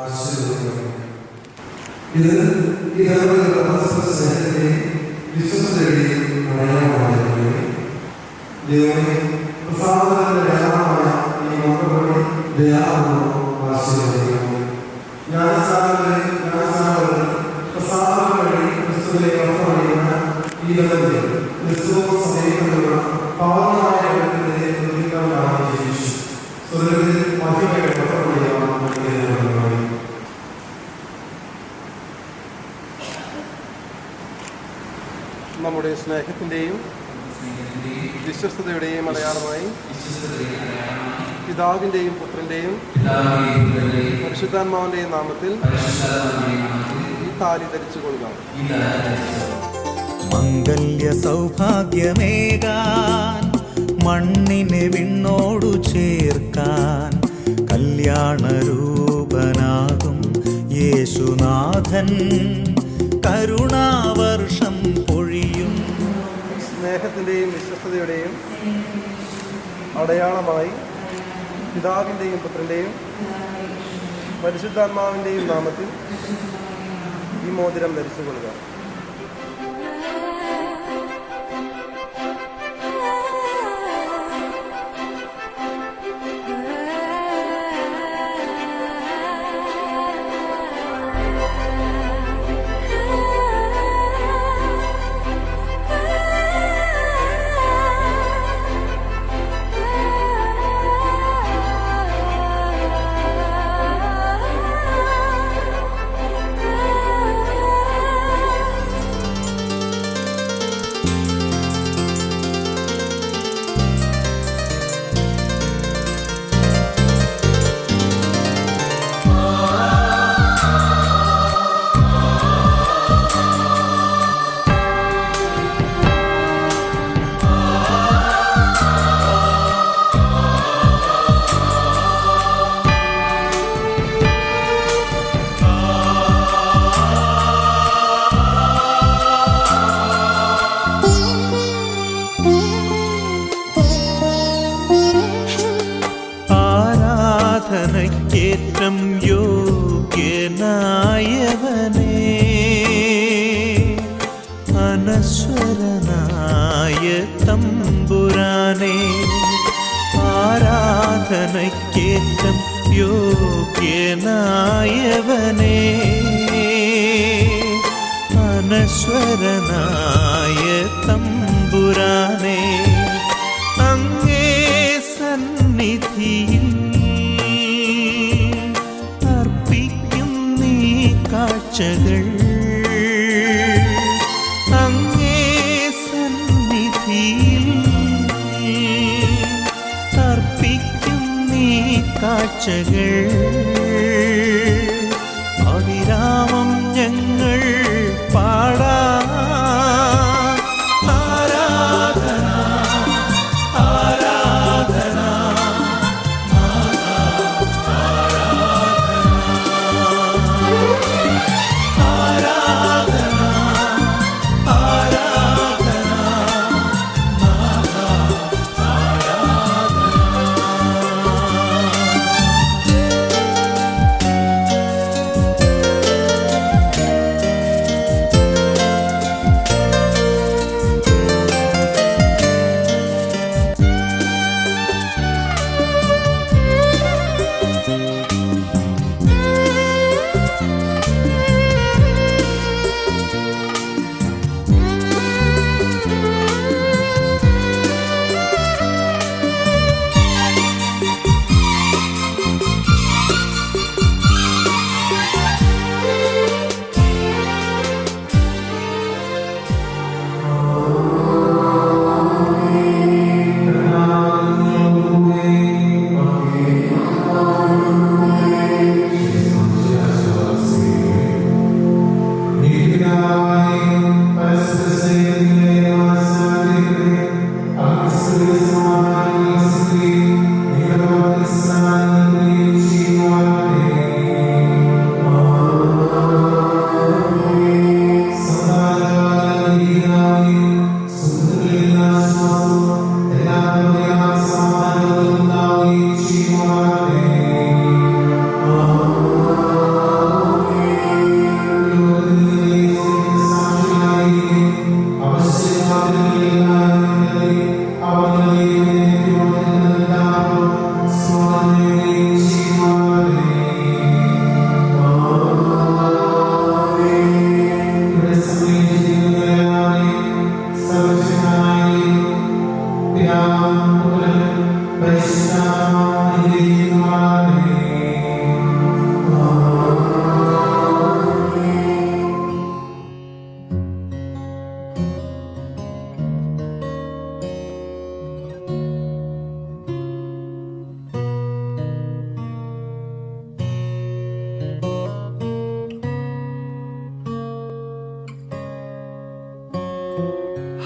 ആശീർവദിക്കണം. ഇത് ഈ ദമ്പതികളുടെ പരസ്പര സ്നേഹത്തെയും വിശ്വസ്തയുടെയും അടയാളമായിരിക്കണമേ. ദൈവമേ, പ്രസാദത്തിന്റെ അടയാളമായ ഈ മക്കളുടെ ദയാപൂർവ്വം ആശീർവദിക്കണം. ജ്ഞാനസ്ഥാനങ്ങളിൽ പ്രസാദം വഴി ക്രിസ്തുവിലേക്ക് അർത്ഥമറിയുന്ന ഈ ദമ്പതികൾ ക്രിസ്തു സമീപത്തിലുള്ള പവനമായ ജീവിച്ചു സ്വർഗത്തിൽ മധ്യമായ നമ്മുടെ സ്നേഹത്തിൻ്റെയും വിശ്വസ്തതയുടെയും അടയാളമായി പിതാവിൻ്റെയും പുത്രൻ്റെയും പരിശുദ്ധാത്മാവിൻ്റെയും നാമത്തിൽ ഈ താലി ധരിച്ചു കൊള്ളുക. മംഗല്യ സൗഭാഗ്യമേകാൻ മണ്ണിനെ വിണ്ണോടു ചേർക്കാൻ കല്യാണരൂപനാകും യേശുനാഥൻ കരുണാവർഷം പൊഴിയും. സ്നേഹത്തിൻ്റെയും വിശ്വസ്തതയുടെയും അടയാളമായി പിതാവിൻ്റെയും പുത്രൻ്റെയും പരിശുദ്ധാത്മാവിൻ്റെയും നാമത്തിൽ ഈ മോതിരം ധരിച്ചു കൊള്ളുക. ആരാധനയ്ക്കേറ്റം യോഗ്യനായവനേ, അനശ്വരനായ തമ്പുരാനേ, ആരാധനയ്ക്കേറ്റം യോഗ്യനായവനേ, അനശ്വരനായ തമ്പുരാനേ, അങ്ങേ സന്നിധിയിൽ അർപ്പിക്കും നീ കാഴ്ചകൾ, അങ്ങേ സന്നിധിയിൽ അർപ്പിക്കും നീ കാഴ്ചകൾ. അവിരാമം ഞങ്ങൾ പാടാം ആരാധന ആരാധന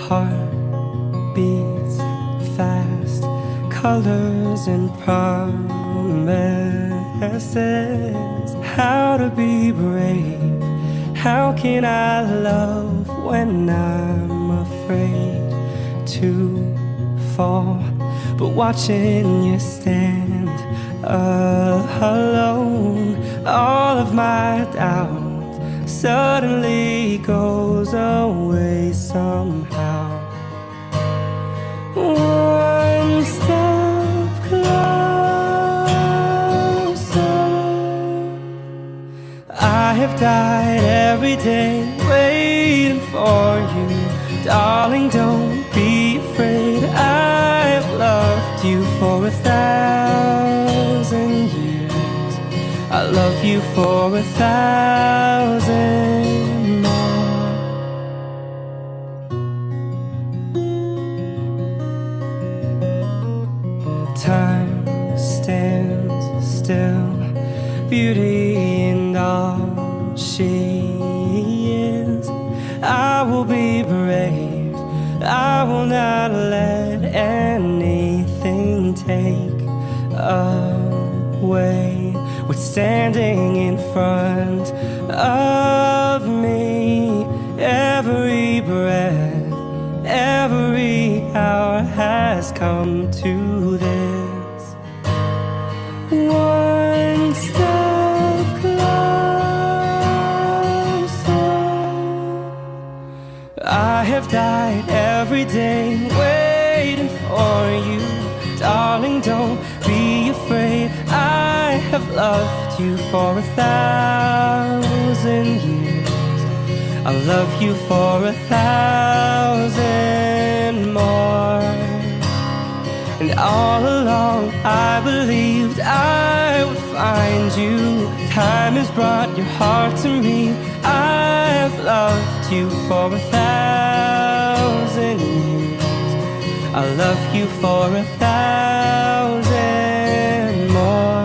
heart beats fast, colors and promises. How to be brave? How can I love when I'm afraid to fall? But watching you stand alone, all of my doubt suddenly goes away somehow. One step closer. I have died every day waiting for you. Darling, don't be afraid. I've loved you for 1,000 years. I love you for 1,000 more. Time stands still, beauty in all she is. I will be brave, I will not let anything take away what's standing in front of me. Every breath, every hour has come to this. One step closer. I have died every day waiting for you. Darling, don't be afraid. I have loved you for 1,000 years. I love you for 1,000 more. And all along I believed I would find you. Time has brought your heart to me. I've loved you for 1,000 years. I love you for 1,000 more.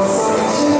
Such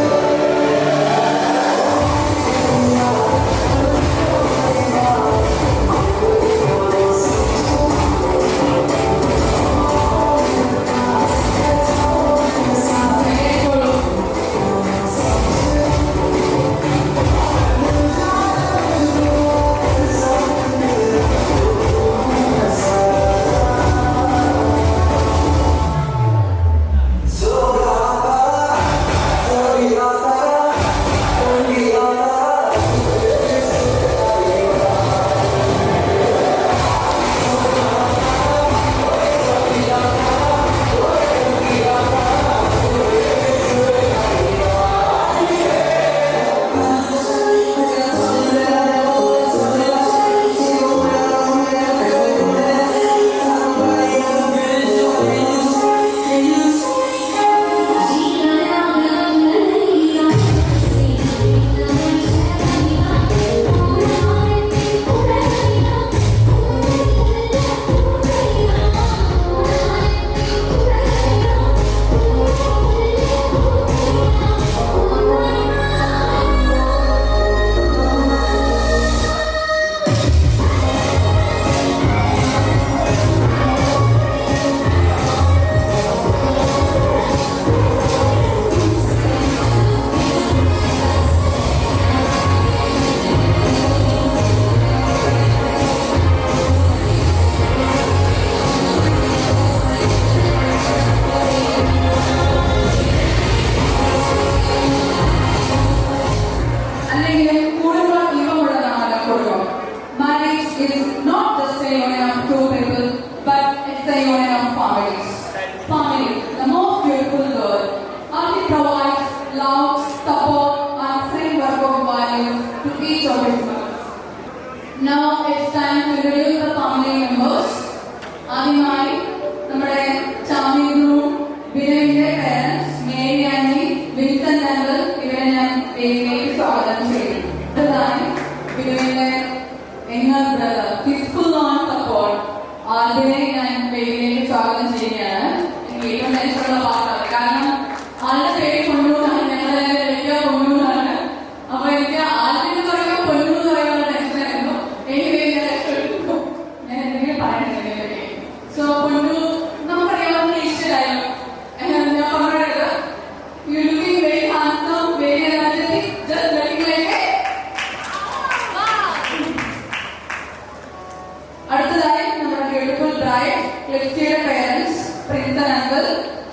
ക്ലിഫ്റ്റിയുടെ parents Prinson uncle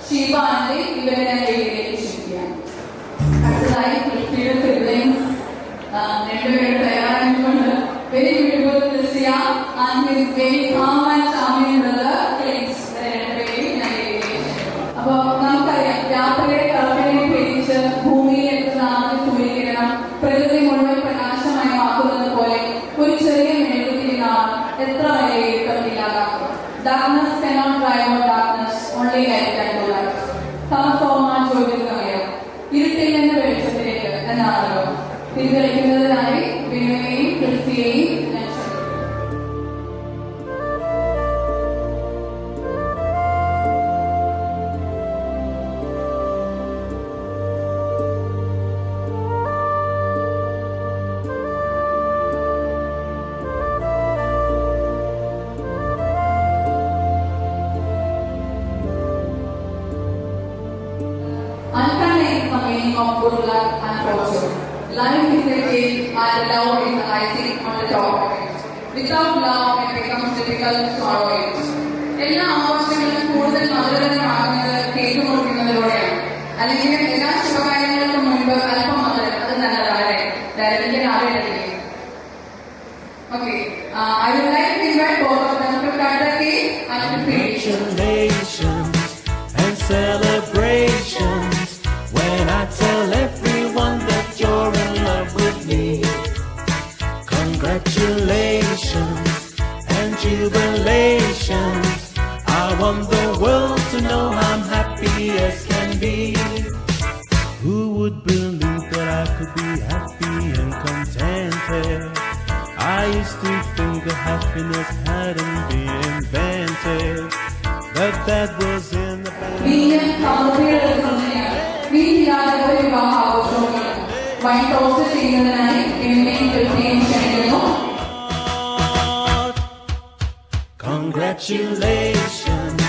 Sheeba aunty ഇവരെ ഞാൻ വേദിയിലേക്ക് ക്ഷണിക്കുകയാണ്. അടുത്തതായി ക്ലിഫ്റ്റിയുടെ siblings രണ്ടുപേരുടെ തയ്യാറായിട്ടുണ്ട്. Very beautiful Christia and his very calm and charming brother Clins. രണ്ടുപേരെയും ഞാൻ വേദിയിലേക്ക് ക്ഷണിക്കുന്നു. അപ്പോൾ നമുക്കറിയാം രാത്രിയുടെ കളപ്പിനെ പേടിച്ച് ഭൂമിയിൽ എത്തുന്ന സൂര്യകിരണം പ്രകൃതി മുഴുവൻ പ്രകാശമയമാക്കുന്നത് പോലെ ഒരു ചെറിയ മെഴുകുതിരി നാം എത്ര വലിയ ഇരുട്ടമില്ലാതാക്കും. Darkness cannot drive out darkness, only light can do light. സമസോമാൻ ചോദിക്കുകയോ ഇരുട്ടിൽ നിന്ന് വെളിച്ചത്തിലേക്ക് എന്നാണല്ലോ. പിൻവലിക്കുന്നതിനായി ബിനുവിനെയും ക്രിസ്റ്റിയെയും ഞാൻ of good luck and fortune. Life is a cake and love is the icing on the top of it. Without love, it becomes difficult to swallow it. എല്ലാ ആഘോഷങ്ങളും കൂടുതൽ മധുരകരമാകുന്നത് cake മുറിക്കുന്നതിലൂടെയാണ്. അല്ലെങ്കിൽ എല്ലാ ശുഭകാര്യങ്ങൾക്കും മുൻപ് അല്പം മധുരം, അത് നല്ലതാണ്. Direct ആവേണ്ടത്. Okay, I would like to invite both of them to cut the cake and to finish. Congratulations and celebrations when I tell everyone that you're in love with me. Congratulations and jubilations. I want the world to know I'm happy as can be. Who would believe that I could be happy and contented? I used to think that happiness hadn't been invented, but that was in the past. വീട്ടിലാതെ ഒരു വിവാഹ ആഘോഷവുമില്ല. Wine toast ചെയ്യുന്നതിനായി ബിനുവിനെയും ക്രിസ്റ്റിയെയും ക്ഷണിക്കുന്നു. Congratulations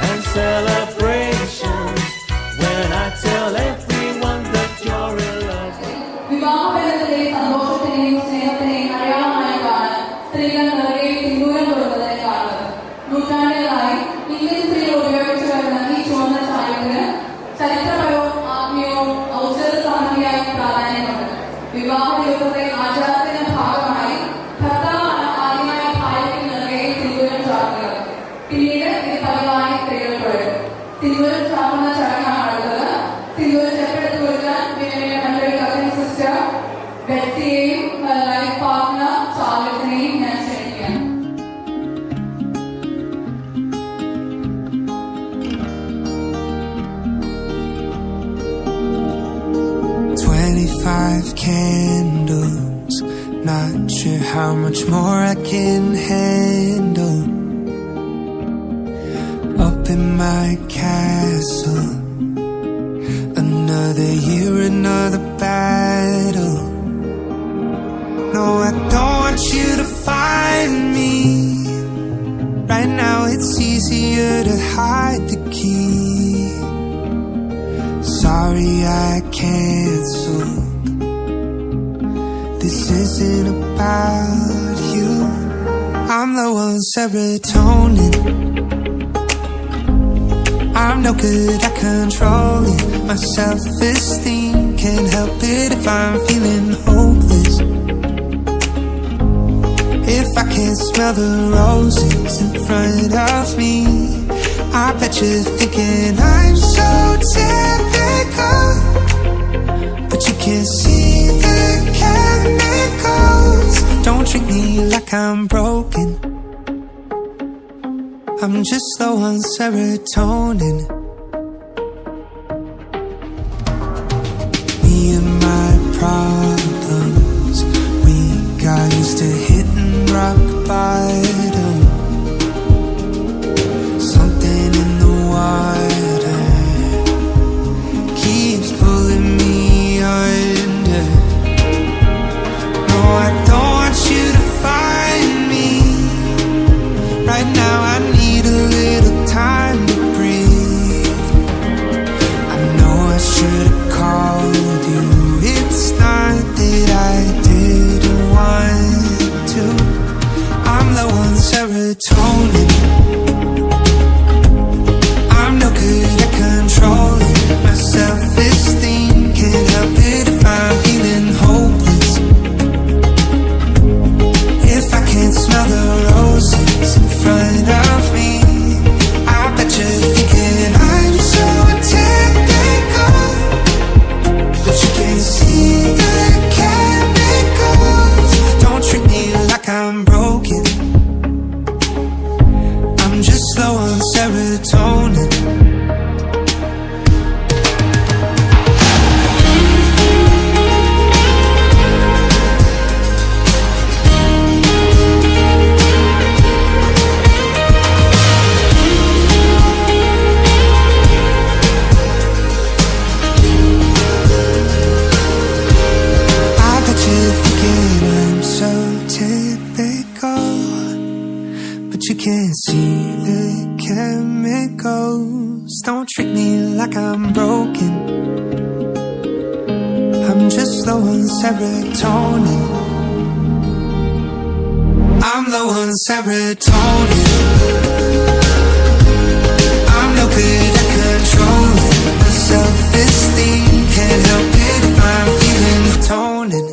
and celebrations when I tell everyone that you're in love. വിവാഹബന്ധത്തിലെ സന്തോഷത്തിനെയും സ്നേഹത്തിനെയും അടയാളമായി കാണാൻ സ്ത്രീകൾ നിറയെ സിന്ദൂരം കൊടുക്കുന്നതിനെ കാണുന്നത്. നൂറ്റാണ്ടുകളായി ഇന്ത്യൻ സ്ത്രീകൾ ഉപയോഗിച്ചു വരുന്ന ഈ ചുവന്ന ചായത്തിന് ചരിത്രപരവും ആത്മീയവും ഔഷധ സാമഗ്രിയായി പ്രാധാന്യമുണ്ട്. വിവാഹ ദിവസത്തെ ആചാരത്തിന്റെ ഭാഗമായി ഭർത്താവാണ് ആദ്യമായി ഭാര്യയ്ക്ക് നിറയെ സിന്ദൂരം ചാർത്തുന്നത്. പിന്നീട് ഇത് പതിവായി സ്ത്രീകൾ തുടരും. സിന്ദൂരം ചാർത്തുന്ന ചടങ്ങാണ് അടുത്തത്. സിന്ദൂരം ചെപ്പെടുത്തു കൊടുക്കാൻ ബിനുവിന്റെ മറ്റൊരു കസിൻ സിസ്റ്റർ ബെറ്റ്സിയെയും ലൈഫ് പാർട്ട്ണർ ചാർലസിനെയും ഞാൻ ക്ഷണിക്കുകയാണ്. 25 candles, not sure how much more I can handle. Up in my castle, another year, another battle. No, I don't want you to find me. Right now it's easier to hide the key. Sorry I canceled. This isn't about you. I'm low on serotonin. I'm no good at controlling my self-esteem. Can't help it if I'm feeling hopeless. If I can't smell the roses in front of me, I bet you're thinking I'm so typical, but you can't see the chemicals. Don't treat me like I'm broken. I'm just low on serotonin. Me and my problems, we got used to hitting rock bottom. Something in the water keeps pulling me under. No, I don't want you to find me. Right now I need a little time to breathe. serotonin. You can't see the chemicals. Don't treat me like I'm broken. I'm just low on serotonin. I'm low on serotonin. I'm no good at controlling my self-esteem. Can't help it if I'm feeling toning.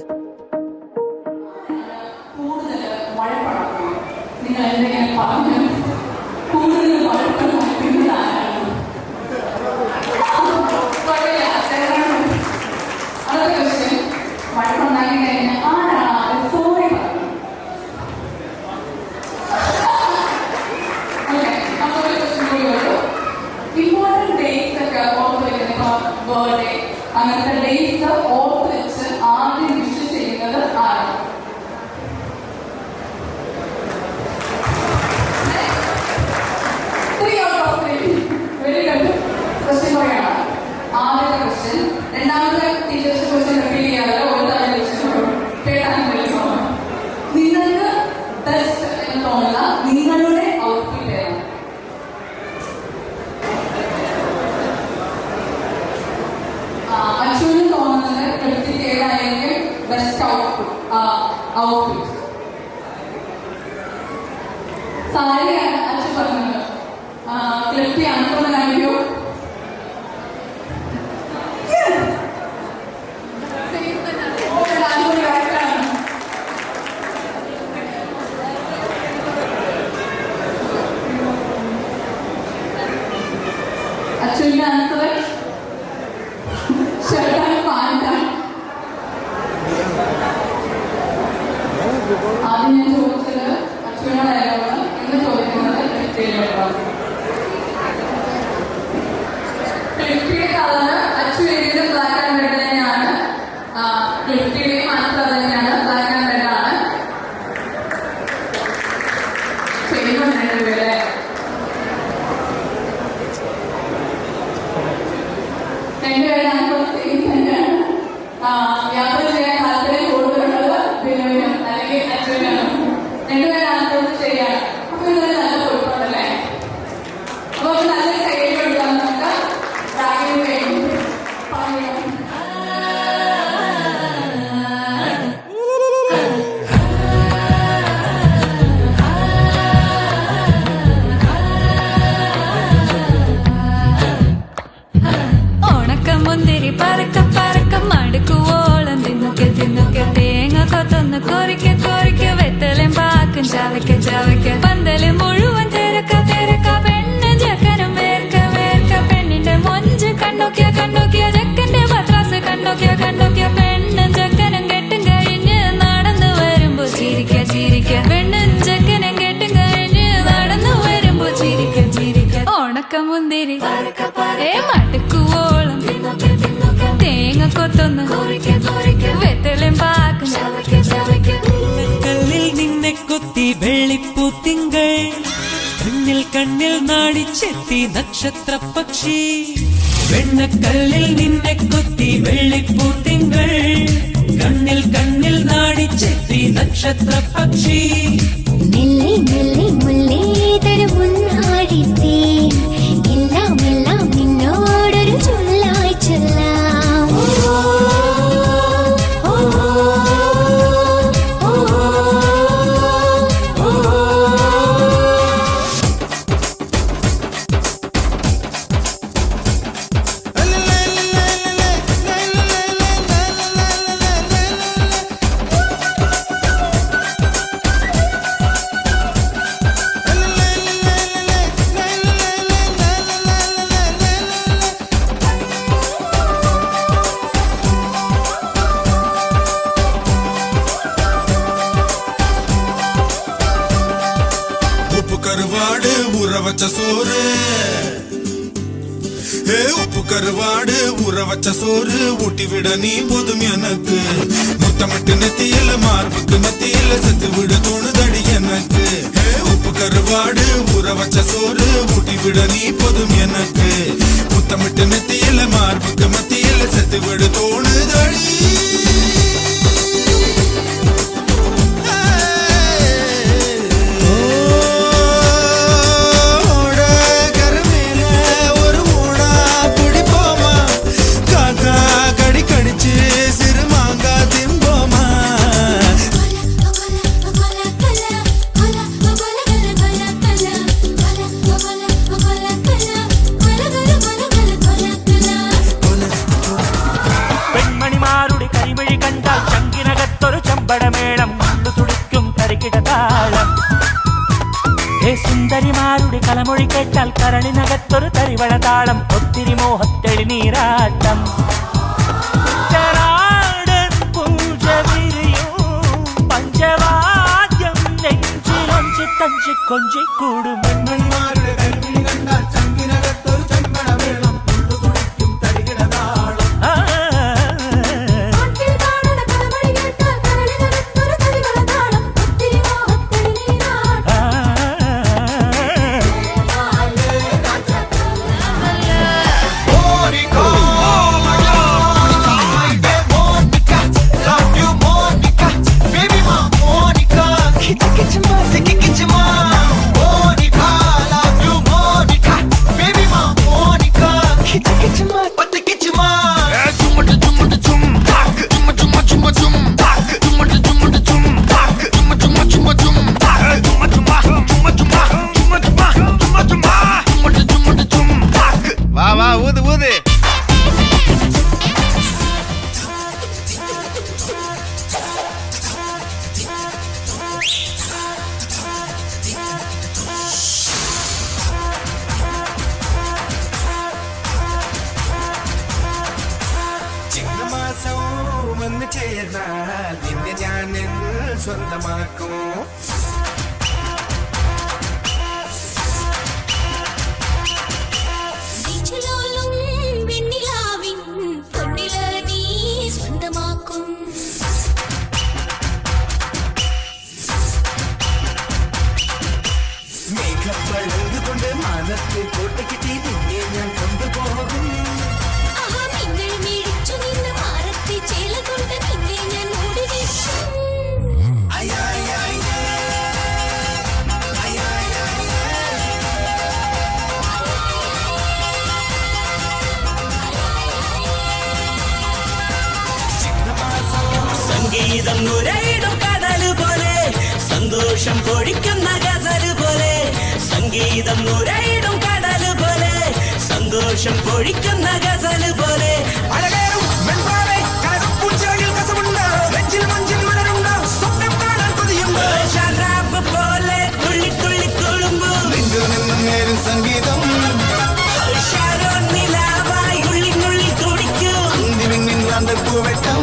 അങ്ങനത്തെ dates ഓർത്ത് വെച്ച് ആദ്യം wish ചെയ്യുന്നത് ആരാണ്? Very good. Question പറയണം. ആദ്യത്തെ question. രണ്ടാമത്തെ teachers question repeat ചെയ്യാതെ ഒരു തവണ കേട്ടാൽ നിങ്ങൾക്ക് ബെസ്റ്റ് എന്ന് തോന്നുന്ന നിങ്ങളുടെ ഔട്ട്ഫിറ്റ് ഏതാണ്? അച്ഛന് തോന്നുന്നത് ക്ലിഫ്റ്റിക്ക് ഏതായിരിക്കും ബെസ്റ്റ് ഔട്ട്ഫിറ്റ്? സാരിയാണ് അച്ഛൻ പറഞ്ഞത്. ക്ലിഫ്റ്റി അനക്കൊന്ന് കാണിക്കൂ. അച്ഛൻ്റെ ആൻസർ ഷർട്ടാണ്, പാൻറ്റാണ്. ആദ്യം ഞാൻ ചോദിച്ചത് അച്ഛനോടായിരുന്നു, ഇന്ന് ചോദിക്കുന്നത് ക്ലിഫ്റ്റിയോടാണ്. ക്ലിഫ്റ്റിയുടെ കളറ് അച്ഛൻ എഴുതിയത് ബ്ലാക്ക് ആൻഡ് റെഡ് തന്നെയാണ്. ക്ലിഫ്റ്റിയുടെയും ആൻസർ തന്നെയാണ്, ബ്ലാക്ക് ആൻഡ് റെഡ് ആണ്. ചെയ്യുന്നുണ്ട് രണ്ടുപേരെ. രണ്ടുപേരുടെ ആൻസർ സെയിം തന്നെയാണ്. യാത്ര ചെയ്യാൻ താല്പര്യം കൂടുതലുള്ളത് ബിനുവിനും അല്ലെങ്കിൽ അച്ഛനാണ്. രണ്ടുപേരുടെ ആൻസർ ശരിയാണ്. അപ്പൊ ഇതൊരു നല്ല കുഴപ്പമുണ്ടല്ലേ? അപ്പൊ നല്ല കൈയ്യടി കൊടുക്കാൻ നമുക്ക് റാഗിന് വേണ്ടി പറയാം. മുന്തിരി പറക്ക പറക്ക മടുക്കുവോളം തിന്നുക്കെ തിന്നുക്കെ തേങ്ങ കൊത്തൊന്ന് കൊറിക്ക കൊറിക്ക വെത്തലും പാക്കും ചവയ്ക്ക ചവയ്ക്ക പന്തല് മുഴുവൻ തിരക്ക തിരക്ക പെണ്ണ് ചക്കനും വേർക്ക വേർക്ക പെണ്ണിന്റെ മൊഞ്ച് കണ്ണോക്കിയ കണ്ണോക്കിയ ചക്കന്റെ പത്രാസ് കണ്ണോക്കിയ കണ്ണോക്കിയ പെണ്ണും ചക്കനും കെട്ടും കഴിഞ്ഞ് നടന്നു വരുമ്പോ ചിരിക്ക ചിരിക്ക പെണ്ണും ചക്കനും കെട്ടും കഴിഞ്ഞ് നടന്നു വരുമ്പോ ചിരിക്ക ചിരിക്ക ഉണക്ക മുന്തിരി മടുക്കുവോളം തേങ്ങ കൊത്തൊന്ന് വെത്തലും പാക്കും കല്ലിൽ നിന്നെ കൊത്തി വെള്ളിപ്പൂ തിങ്കൾ കണ്ണിൽ കണ്ണിൽ നാടിച്ചെത്തി നക്ഷത്ര പക്ഷി വെണ്ണക്കല്ലിൽ നിന്നെ കൊത്തി വെള്ളിപ്പൂ തിങ്കൾ കണ്ണിൽ കണ്ണിൽ നാടിച്ചെത്തി നക്ഷത്ര പക്ഷി മെല്ലെ മെല്ലെ മുല്ലേതൊരു മുന്നാടിത്തേ എല്ലാം എല്ലാം നിന്നോടൊരു ചൊല്ലായി ചൊല്ലാം. கருவாடு ஊற வச்ச சோறு உப்பு கருவாடு ஊற வச்ச சோறு ஊட்டி விட நீ போதும் எனக்கு முத்தமிட்டு நெத்தியில மார்புக்கு மத்தியில செத்து விட தோணுதடி எனக்கு உப்பு கருவாடு ஊற வச்ச சோறு ஊட்டி விட நீ போதும் எனக்கு முத்தமிட்டு நெத்தியில மார்புக்கு மத்தியில செத்து விட தோணுதடி സുന്ദരിമാരുടെ കലമൊഴി കേട്ടാൽ കരളിനകത്തൊരു തരിവളതാളം ഒത്തിരി മോഹത്തെളി നീരാട്ടം പഞ്ചവാദ്യം നെഞ്ചിലൊഞ്ചി തഞ്ചി കൊഞ്ചി കൂടും സ്വന്തമാക്കും മേഘപ്പഴുതുകൊണ്ട് മനത്തിൽ കോട്ടക്കിട്ടി നിന്നെ ഞാൻ കൊണ്ടുപോകും സംഗീതം നുരയിടും കടല് പോലെ സന്തോഷം പൊഴിക്കുന്ന ഗസല് പോലെ സംഗീതം നുരയിടും കടല് പോലെ സന്തോഷം പൊഴിക്കുന്ന ഗസല് പോലെ അഴകേറും വെൺപാവേ കനകം പൂച്ചകളിൽ കസവുണ്ട് നെഞ്ചിൽ മഞ്ചിൽ മലരുണ്ട് സ്വപ്നം കാണാൻ കൊതിയുണ്ട് ശരാബ് പോലെ തുള്ളി തുള്ളി തുളുമ്പും നെഞ്ചിൽ നിന്നും നേരും സംഗീതം നിലാവായി ഉള്ളിനുള്ളിൽ തുടിക്കും അന്തിമിന്നിൻ പൂവെട്ടം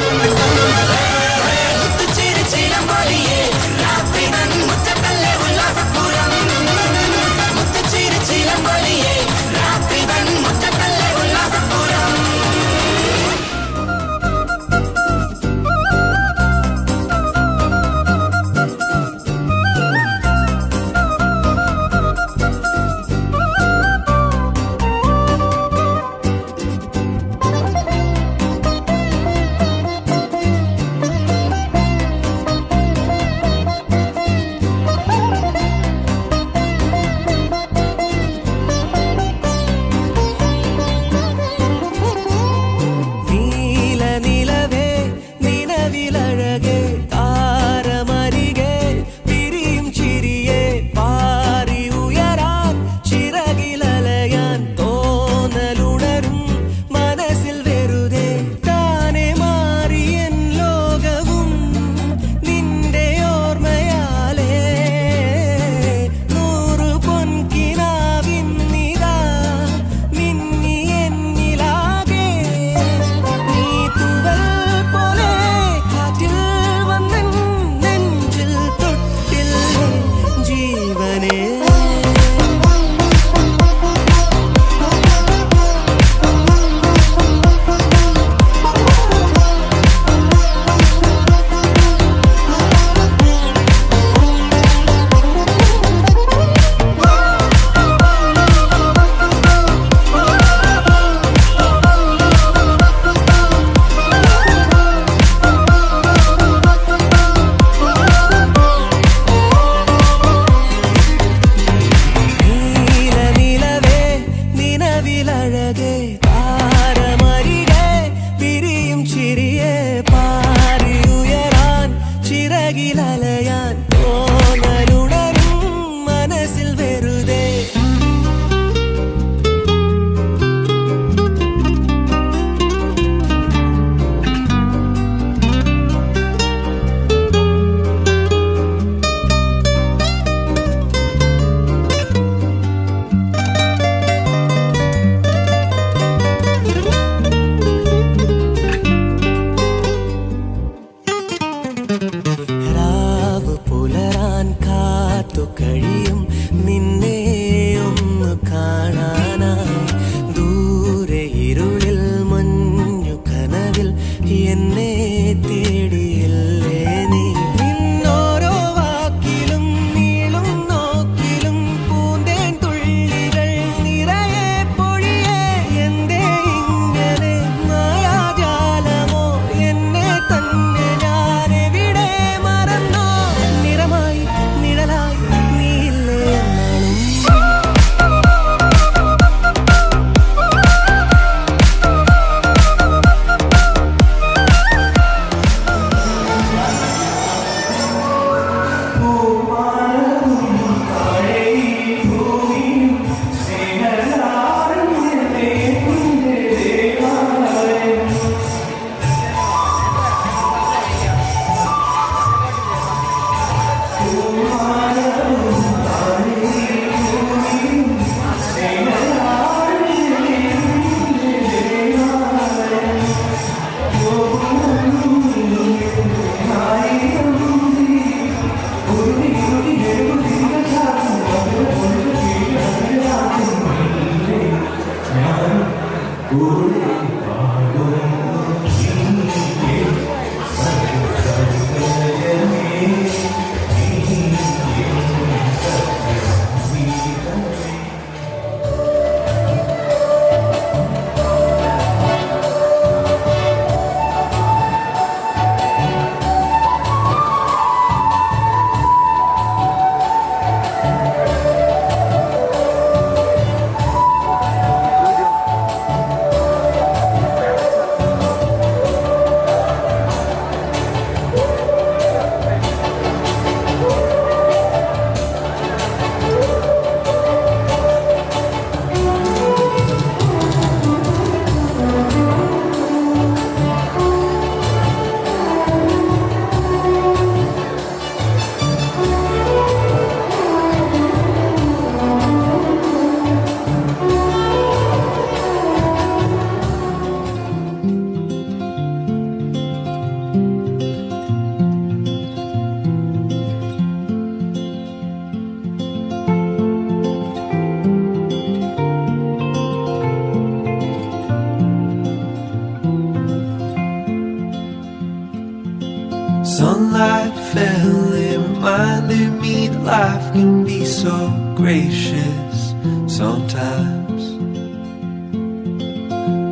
Sunlight fell, it reminded me that life can be so gracious sometimes.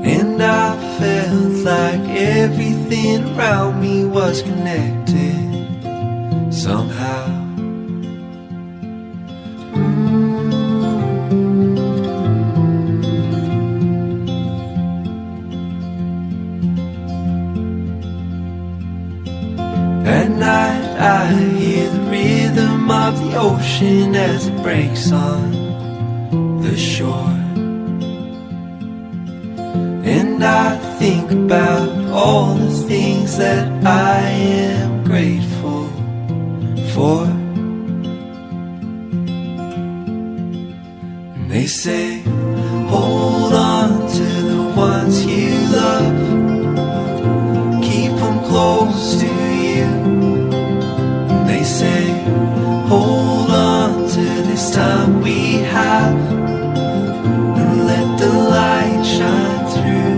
And I felt like everything around me was connected somehow. At night I hear the rhythm of the ocean as it breaks on the shore. And I think about all the things that I am grateful for. And they say, hold on to the ones you love, keep them close to you. And they say, hold on to this time we have, and let the light shine through.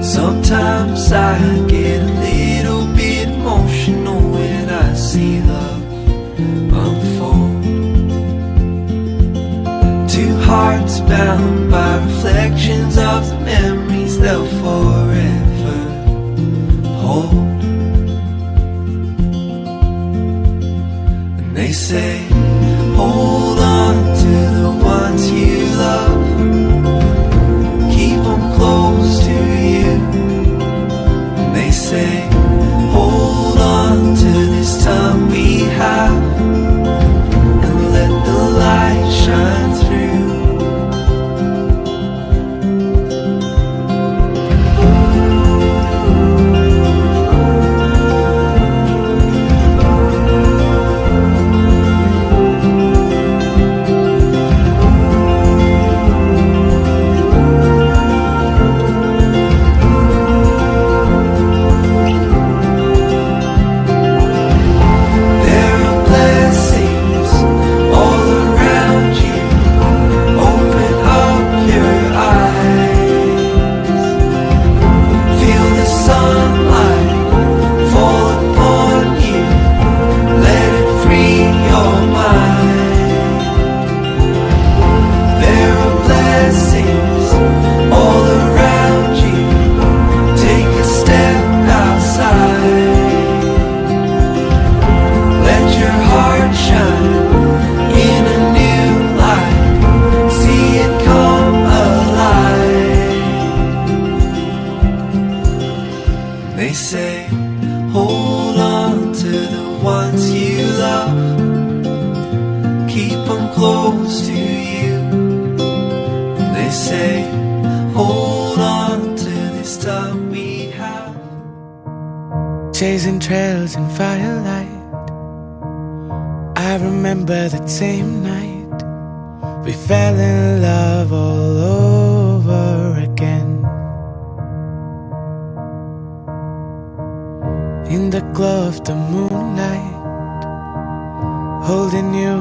Sometimes I get a little bit emotional when I see love unfold. Two hearts bound by reflections of the memories they'll forever hold. And they say, hold on to the ones you love, keep them close to you. They say, hold on to this time we have, and let the light shine through. They say, hold on to the ones you love, keep them close to you. And they say, hold on to this time we have. Chasing trails in firelight, I remember that same night we fell in love all over again. In the glow of the moonlight, holding you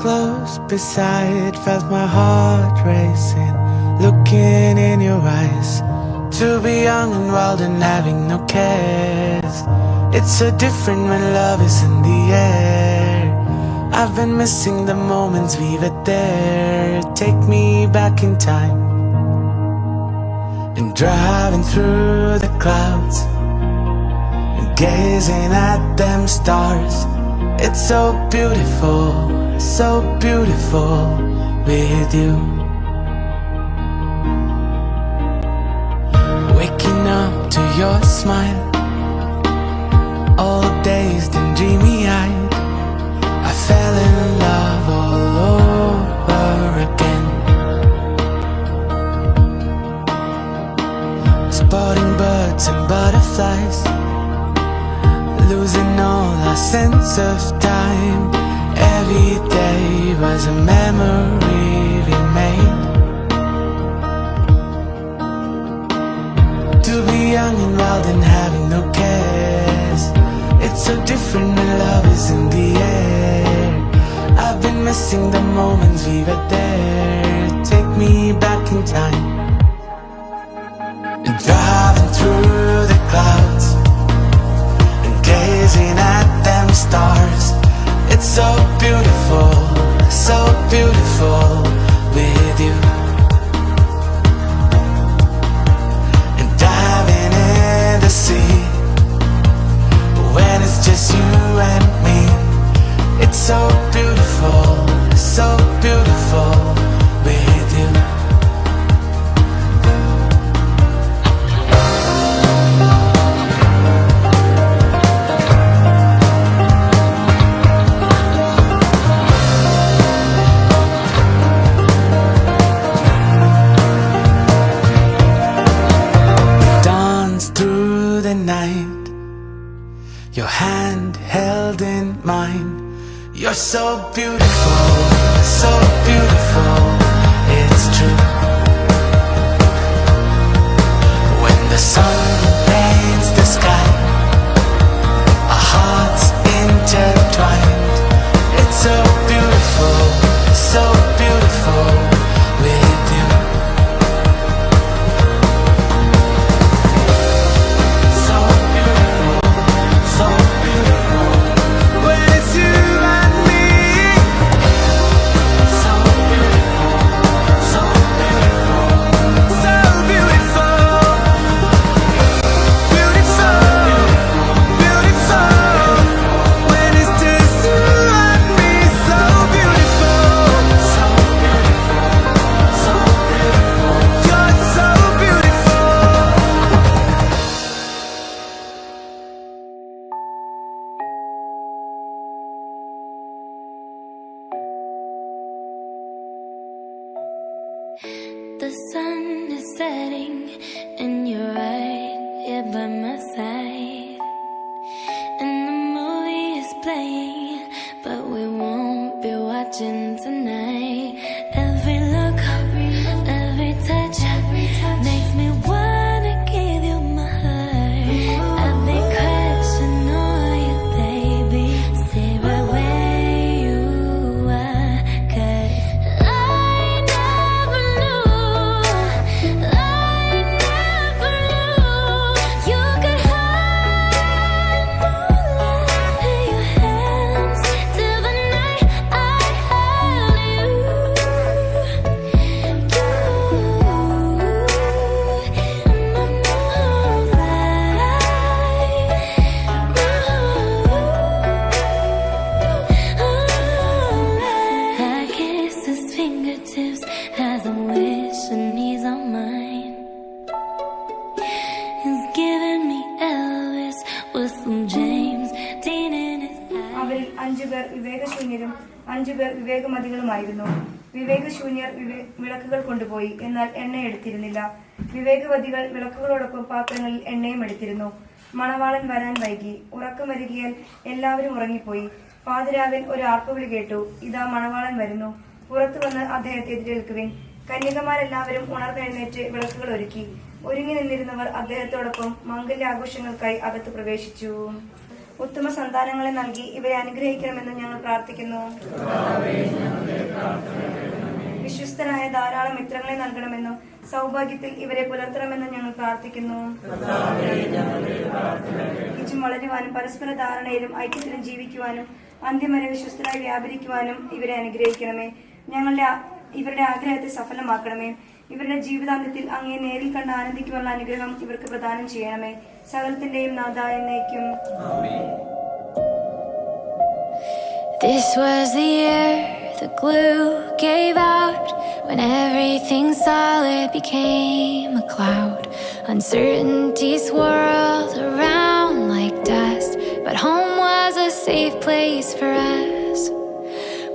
close beside, felt my heart racing, looking in your eyes. To be young and wild and having no cares, it's so different when love is in the air. I've been missing the moments we were there. Take me back in time and driving through the clouds and gazing at them stars. It's so beautiful with you. Waking up to your smile, all dazed and dreamy-eyed, I fell in love all over again. Spotting birds and butterflies, losing all our sense of time. Every day was a memory we made. To be young and wild and having no cares, it's so different when love is in the air. I've been missing the moments we were there. Take me back in time and driving through the clouds and gazing at them stars. It's so beautiful with you. And diving in the sea when it's just you and me. It's so beautiful with you. Your hand held in mine. You're so beautiful, it's true. When the sun paints the sky, our hearts intertwined. It's so beautiful with you. The sun is setting and you're right here by my side, and the movie is playing, but we won't be watching tonight. Every look, every touch makes me wanna give you my heart. I've been crushing on you, baby. Stay right where you are, 'cause I never knew you could hide moonlight in your hands till the night I held I kiss his fingertips as I wish and he's on mine. He's giving me Elvis with some James Dean in his eyes. അവരിൽ 5 പേർ വിവേകശൂന്യരും 5 പേർ വിവേകമതികളുമായിരുന്നു. വിവേകശൂന്യർ വിളക്കുകൾ കൊണ്ടുപോയി, എന്നാൽ എണ്ണ എടുത്തിരുന്നില്ല. വിവേകവതികൾ വിളക്കുകളോടൊപ്പം പാത്രങ്ങളിൽ എണ്ണയും എടുത്തിരുന്നു. മണവാളൻ വരാൻ വൈകി. ഉറക്കം വരികയാൽ എല്ലാവരും ഉറങ്ങിപ്പോയി. പാതിരാവിൽ ഒരു ആർപ്പുവിളി കേട്ടു, ഇതാ മണവാളൻ വരുന്നു, പുറത്തു വന്ന് അദ്ദേഹത്തെ എതിരേൽക്കുവിൻ. കന്യകമാരെല്ലാവരും ഉണർന്നെഴുന്നേറ്റ് വിളക്കുകൾ ഒരുക്കി. ഒരുങ്ങി നിന്നിരുന്നവർ അദ്ദേഹത്തോടൊപ്പം മംഗല്യാഘോഷങ്ങൾക്കായി അകത്ത് പ്രവേശിച്ചു. ഉത്തമ സന്താനങ്ങളെ നൽകി ഇവരെ അനുഗ്രഹിക്കണമെന്ന് ഞങ്ങൾ പ്രാർത്ഥിക്കുന്നു. വിശ്വസ്തരായ ധാരാളം മിത്രങ്ങളെ നൽകണമെന്നും സൗഭാഗ്യത്തിൽ ഇവരെ പുലർത്തണമെന്നും ഞങ്ങൾ പ്രാർത്ഥിക്കുന്നു. ഇച്ചും വളരുവാനും പരസ്പര ധാരണയിലും ഐക്യത്തിലും ജീവിക്കുവാനും അന്ത്യം വരെ വിശ്വസ്തരായി വ്യാപരിക്കുവാനും ഇവരെ അനുഗ്രഹിക്കണമേ. ഇവരുടെ ആഗ്രഹത്തെ സഫലമാക്കണമേ. ഇവരുടെ ജീവിതാന്ത്യത്തിൽ അങ്ങയെ നേരിൽ കണ്ട് ആനന്ദിക്കുവാനുള്ള അനുഗ്രഹം ഇവർക്ക് പ്രദാനം ചെയ്യണമേ. സകലത്തിന്റെയും നാഥായ എന്നേക്കും. This was the year the glue gave out, when everything solid became a cloud. Uncertainty swirled around like dust, but home was a safe place for us.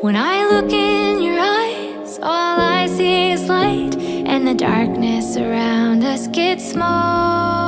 When I look in your eyes, all I see is light, and the darkness around us gets small.